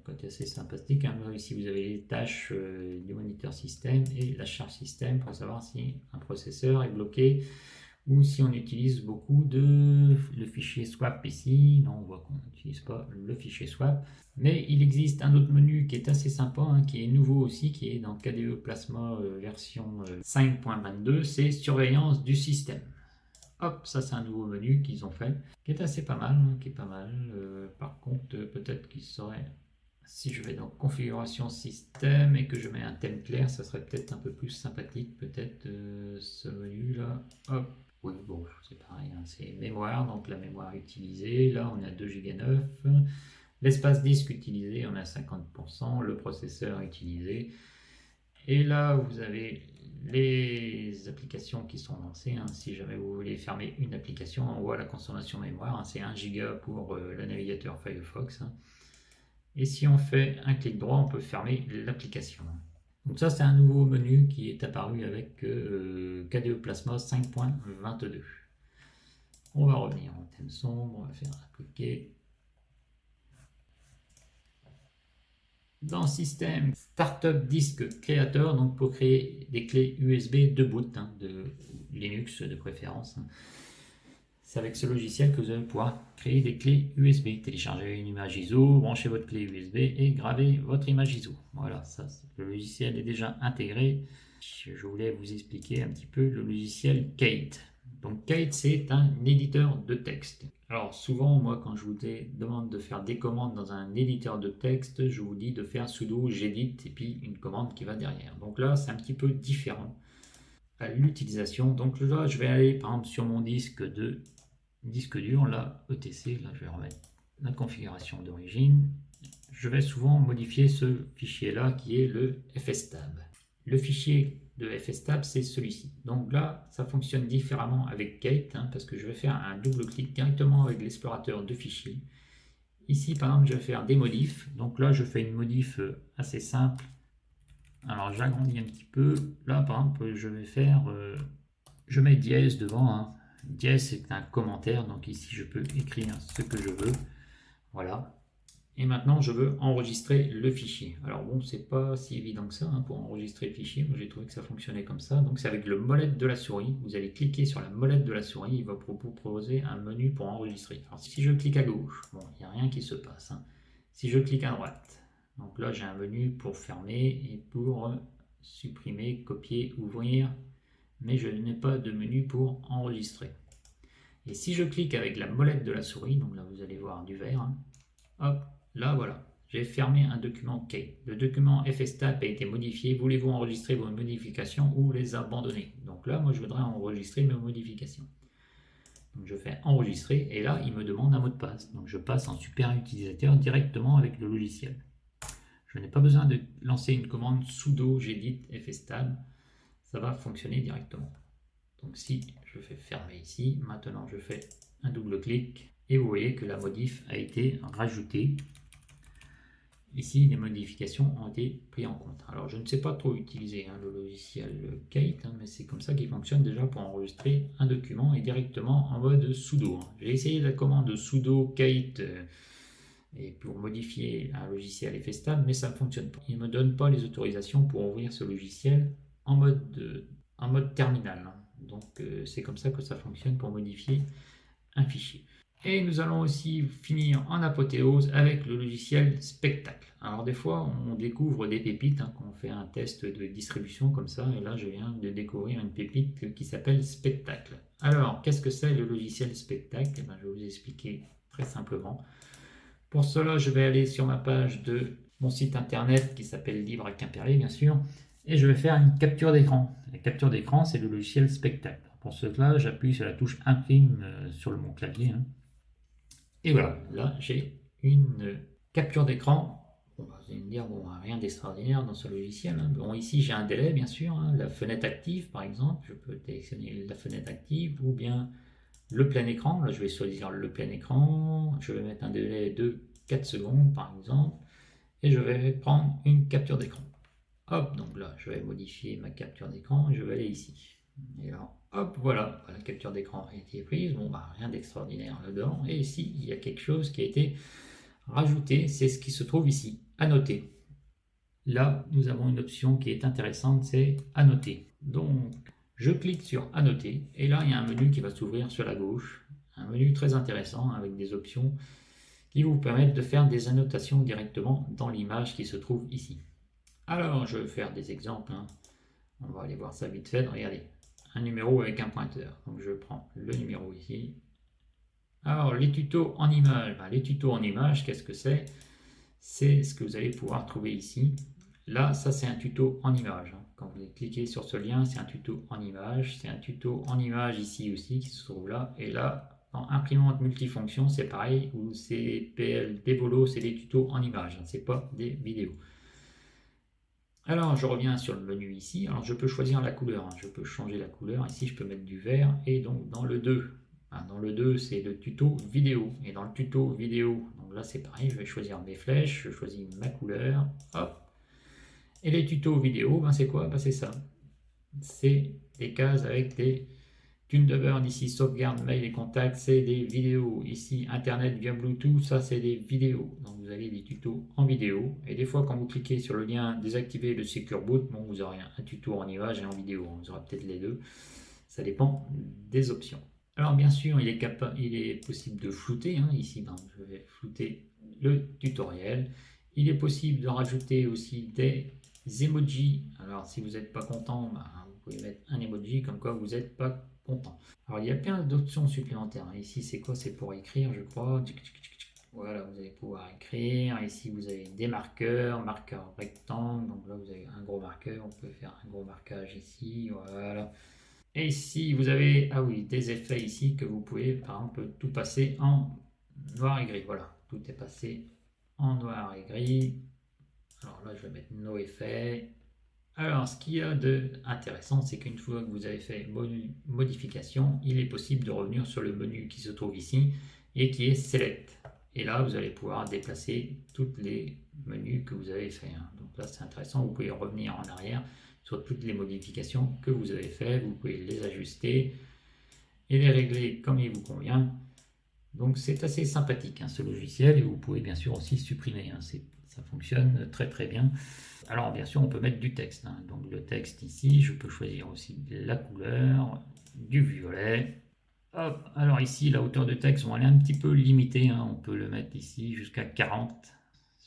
c'est assez sympathique. Ici, vous avez les tâches du moniteur système et la charge système pour savoir si un processeur est bloqué ou si on utilise beaucoup le fichier swap ici. Non, on voit qu'on n'utilise pas le fichier swap. Mais il existe un autre menu qui est assez sympa, qui est nouveau aussi, qui est dans KDE Plasma version 5.22, c'est surveillance du système. Hop, ça c'est un nouveau menu qu'ils ont fait, qui est assez pas mal, par contre, peut-être qu'il serait, si je vais dans configuration système et que je mets un thème clair, ça serait peut-être un peu plus sympathique, peut-être ce menu là. Hop. Oui, bon, c'est pareil, c'est mémoire, donc la mémoire utilisée, là on est à 2 Go 9, l'espace disque utilisé, on est à 50%, le processeur utilisé, et là vous avez les applications qui sont lancées. Si jamais vous voulez fermer une application, on voit la consommation mémoire, c'est 1 Go pour le navigateur Firefox, et si on fait un clic droit, on peut fermer l'application. Donc ça c'est un nouveau menu qui est apparu avec KDE Plasma 5.22. On va revenir en thème sombre, on va faire appliquer. Dans Système, Startup Disk Creator, donc pour créer des clés USB de boot, de Linux de préférence. C'est avec ce logiciel que vous allez pouvoir créer des clés USB, télécharger une image ISO, brancher votre clé USB et graver votre image ISO. Voilà, ça, le logiciel est déjà intégré. Je voulais vous expliquer un petit peu le logiciel Kate. Donc Kate, c'est un éditeur de texte. Alors souvent, moi, quand je vous demande de faire des commandes dans un éditeur de texte, je vous dis de faire sudo gedit et puis une commande qui va derrière. Donc là, c'est un petit peu différent à l'utilisation. Donc là, je vais aller par exemple sur mon disque dur, là, ETC, là je vais remettre la configuration d'origine. Je vais souvent modifier ce fichier là qui est le fstab. Le fichier de fstab, c'est celui-ci. Donc là, ça fonctionne différemment avec Kate, parce que je vais faire un double clic directement avec l'explorateur de fichiers. Ici, par exemple, je vais faire des modifs. Donc là, je fais une modif assez simple. Alors, j'agrandis un petit peu. Là, par exemple, je vais faire... je mets dièse devant. Dièse, c'est un commentaire. Donc ici, je peux écrire ce que je veux. Voilà. Et maintenant, je veux enregistrer le fichier. Alors bon, c'est pas si évident que ça pour enregistrer le fichier. Moi, j'ai trouvé que ça fonctionnait comme ça. Donc c'est avec le molette de la souris. Vous allez cliquer sur la molette de la souris. Il va vous proposer un menu pour enregistrer. Alors si je clique à gauche, bon, il n'y a rien qui se passe. Si je clique à droite, donc là, j'ai un menu pour fermer et pour supprimer, copier, ouvrir. Mais je n'ai pas de menu pour enregistrer. Et si je clique avec la molette de la souris, donc là, vous allez voir du vert. Hop. Là, voilà, j'ai fermé un document Kate. Le document fstab a été modifié. Voulez-vous enregistrer vos modifications ou les abandonner? Donc là, moi, je voudrais enregistrer mes modifications. Donc je fais enregistrer et là, il me demande un mot de passe. Donc je passe en super utilisateur directement avec le logiciel. Je n'ai pas besoin de lancer une commande sudo gedit fstab. Ça va fonctionner directement. Donc si je fais fermer ici, maintenant je fais un double clic et vous voyez que la modif a été rajoutée. Ici, les modifications ont été prises en compte. Alors, je ne sais pas trop utiliser le logiciel Kate, mais c'est comme ça qu'il fonctionne déjà pour enregistrer un document et directement en mode sudo. J'ai essayé la commande sudo Kate et pour modifier un logiciel fstab, mais ça ne fonctionne pas. Il ne me donne pas les autorisations pour ouvrir ce logiciel en mode terminal. Donc, c'est comme ça que ça fonctionne pour modifier un fichier. Et nous allons aussi finir en apothéose avec le logiciel Spectacle. Alors des fois, on découvre des pépites, quand on fait un test de distribution comme ça, et là je viens de découvrir une pépite qui s'appelle Spectacle. Alors, qu'est-ce que c'est le logiciel Spectacle? Je vais vous expliquer très simplement. Pour cela, je vais aller sur ma page de mon site internet qui s'appelle Libre à Quimperlé, bien sûr, et je vais faire une capture d'écran. La capture d'écran, c'est le logiciel Spectacle. Pour cela, j'appuie sur la touche imprime sur mon clavier. Et voilà, là j'ai une capture d'écran. Bon, vous allez me dire, bon, rien d'extraordinaire dans ce logiciel, hein. Bon, ici j'ai un délai bien sûr, hein, la fenêtre active par exemple, je peux sélectionner la fenêtre active ou bien le plein écran. Là je vais choisir le plein écran, je vais mettre un délai de 4 secondes par exemple, et je vais prendre une capture d'écran. Hop, donc là je vais modifier ma capture d'écran et je vais aller ici. Et alors, hop, voilà, la capture d'écran a été prise. Bon, bah, rien d'extraordinaire là-dedans. Et ici, il y a quelque chose qui a été rajouté. C'est ce qui se trouve ici, annoter. Là, nous avons une option qui est intéressante, c'est annoter. Donc, je clique sur annoter. Et là, il y a un menu qui va s'ouvrir sur la gauche. Un menu très intéressant avec des options qui vous permettent de faire des annotations directement dans l'image qui se trouve ici. Alors, je vais faire des exemples, hein. On va aller voir ça vite fait. Regardez, un numéro avec un pointeur. Donc je prends le numéro ici. Alors les tutos en image. Les tutos en image, qu'est-ce que c'est? C'est ce que vous allez pouvoir trouver ici. Là, ça c'est un tuto en image. Quand vous cliquez sur ce lien, c'est un tuto en image. C'est un tuto en image ici aussi qui se trouve là. Et là, dans imprimante multifonction, c'est pareil. Ou c'est PL Devolo, c'est des tutos en image. C'est pas des vidéos. Alors je reviens sur le menu ici, alors je peux choisir la couleur, je peux changer la couleur, ici je peux mettre du vert, et donc dans le 2, dans le 2 c'est le tuto vidéo, et dans le tuto vidéo, donc là c'est pareil, je vais choisir mes flèches, je choisis ma couleur, hop, et les tutos vidéo, c'est quoi? C'est ça, c'est des cases avec des Thunderbird ici, sauvegarde, mail et contacts, c'est des vidéos. Ici, Internet via Bluetooth, ça c'est des vidéos. Donc vous avez des tutos en vidéo. Et des fois, quand vous cliquez sur le lien désactiver le Secure Boot, bon, vous aurez un tuto en image et en vidéo. Vous aurez peut-être les deux. Ça dépend des options. Alors bien sûr, il est possible de flouter. Ici, je vais flouter le tutoriel. Il est possible de rajouter aussi des emojis. Alors si vous n'êtes pas content, vous pouvez mettre un emoji comme quoi vous n'êtes pas content. Alors il y a plein d'options supplémentaires. Ici c'est quoi? C'est pour écrire je crois. Voilà, vous allez pouvoir écrire. Ici vous avez des marqueurs, marqueur rectangle. Donc là vous avez un gros marqueur. On peut faire un gros marquage ici. Voilà. Et ici vous avez des effets ici que vous pouvez par exemple tout passer en noir et gris. Voilà, tout est passé en noir et gris. Alors là je vais mettre no effet. Alors, ce qu'il y a de intéressant, c'est qu'une fois que vous avez fait modification, il est possible de revenir sur le menu qui se trouve ici et qui est Select. Et là, vous allez pouvoir déplacer tous les menus que vous avez fait. Donc là, c'est intéressant. Vous pouvez revenir en arrière sur toutes les modifications que vous avez faites. Vous pouvez les ajuster et les régler comme il vous convient. Donc c'est assez sympathique ce logiciel, et vous pouvez bien sûr aussi supprimer. Ça fonctionne très très bien. Alors bien sûr on peut mettre du texte. Donc le texte ici, je peux choisir aussi la couleur, du violet. Hop, alors ici la hauteur de texte, on va aller un petit peu limiter. On peut le mettre ici jusqu'à 40.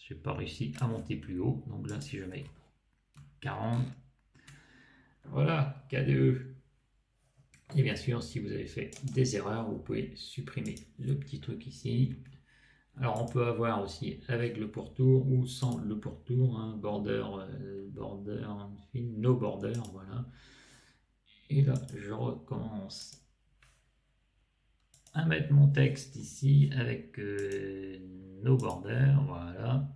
Je n'ai pas réussi à monter plus haut. Donc là si je mets 40, voilà, KDE. Et bien sûr, si vous avez fait des erreurs, vous pouvez supprimer le petit truc ici. Alors, on peut avoir aussi avec le pourtour ou sans le pourtour, border, no border, voilà. Et là, je recommence à mettre mon texte ici avec no border, voilà.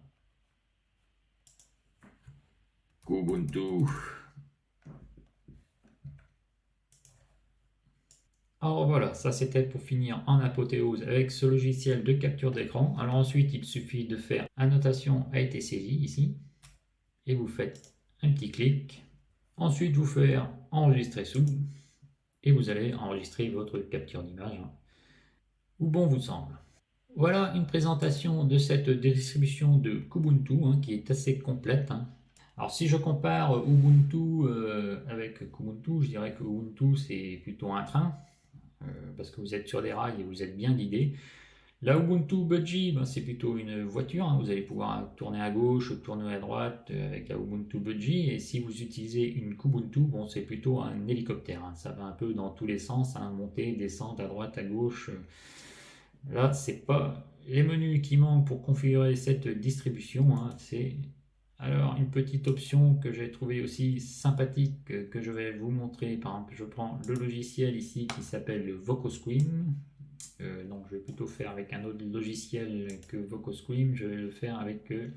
Kubuntu. Alors voilà, ça c'était pour finir en apothéose avec ce logiciel de capture d'écran. Alors ensuite, il suffit de faire annotation a été saisie ici. Et vous faites un petit clic. Ensuite, vous faites enregistrer sous. Et vous allez enregistrer votre capture d'image où bon vous semble. Voilà une présentation de cette distribution de Kubuntu qui est assez complète. Alors si je compare Ubuntu avec Kubuntu, je dirais que Ubuntu c'est plutôt un train. Parce que vous êtes sur des rails et vous êtes bien guidé. La Ubuntu Budgie, c'est plutôt une voiture. Vous allez pouvoir tourner à gauche, tourner à droite avec la Ubuntu Budgie. Et si vous utilisez une Kubuntu, c'est plutôt un hélicoptère. Ça va un peu dans tous les sens, monter, descendre à droite, à gauche. Là, c'est pas les menus qui manquent pour configurer cette distribution. C'est alors une petite option que j'ai trouvé aussi sympathique que je vais vous montrer. Par exemple, je prends le logiciel ici qui s'appelle Vocoscreen. donc je vais plutôt faire avec un autre logiciel que VocoScream. Je vais le faire avec le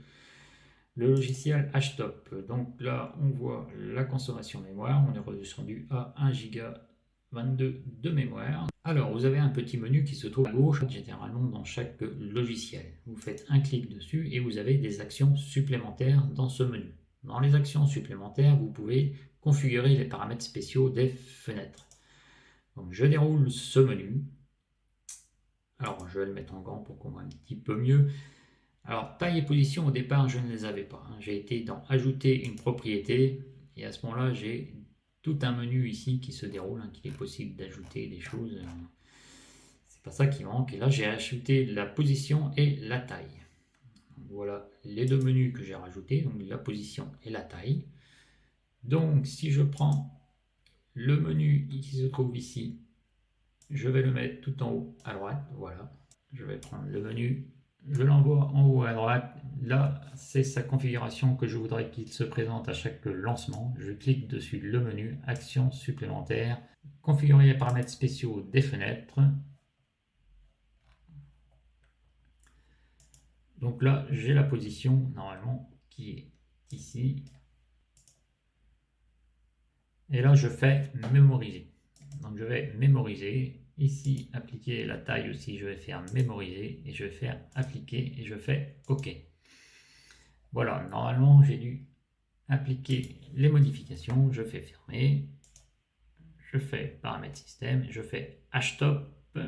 logiciel HTOP. Donc là, on voit la consommation mémoire. On est redescendu à 1 Go 22 de mémoire. Alors, vous avez un petit menu qui se trouve à gauche, généralement dans chaque logiciel. Vous faites un clic dessus et vous avez des actions supplémentaires dans ce menu. Dans les actions supplémentaires, vous pouvez configurer les paramètres spéciaux des fenêtres. Donc, je déroule ce menu. Alors, je vais le mettre en grand pour qu'on voit un petit peu mieux. Alors, taille et position, au départ, je ne les avais pas. J'ai été dans Ajouter une propriété et à ce moment-là, j'ai tout un menu ici qui se déroule, qu'il est possible d'ajouter des choses. C'est pas ça qui manque. Et là, j'ai ajouté la position et la taille. Donc, voilà les deux menus que j'ai rajoutés, donc la position et la taille. Donc, si je prends le menu qui se trouve ici, je vais le mettre tout en haut à droite. Voilà. Je vais prendre le menu, je l'envoie en haut à droite. Là, c'est sa configuration que je voudrais qu'il se présente à chaque lancement. Je clique dessus le menu, actions supplémentaires, configurer les paramètres spéciaux des fenêtres. Donc là, j'ai la position normalement qui est ici. Et là, je fais mémoriser. Donc je vais mémoriser. Ici, appliquer la taille aussi, je vais faire mémoriser et je vais faire appliquer et je fais OK. Voilà, normalement, j'ai dû appliquer les modifications. Je fais fermer. Je fais paramètres système. Je fais HTOP.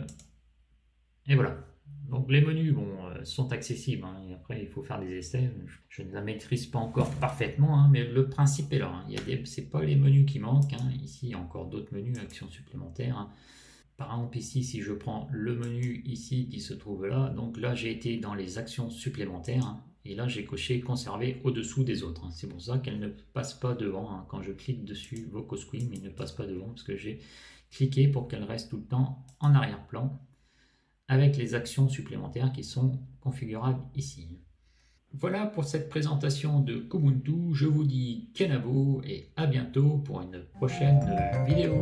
Et voilà. Donc les menus sont accessibles. Et après, il faut faire des essais. Je ne la maîtrise pas encore parfaitement, mais le principe est là. Ce n'est pas les menus qui manquent. Ici, il y a encore d'autres menus, actions supplémentaires. Par exemple ici, si je prends le menu ici qui se trouve là, donc là j'ai été dans les actions supplémentaires et là j'ai coché conserver au-dessous des autres. C'est pour ça qu'elle ne passe pas devant. Quand je clique dessus, VocoScream, il ne passe pas devant parce que j'ai cliqué pour qu'elle reste tout le temps en arrière-plan avec les actions supplémentaires qui sont configurables ici. Voilà pour cette présentation de Kubuntu. Je vous dis kenavo et à bientôt pour une prochaine vidéo.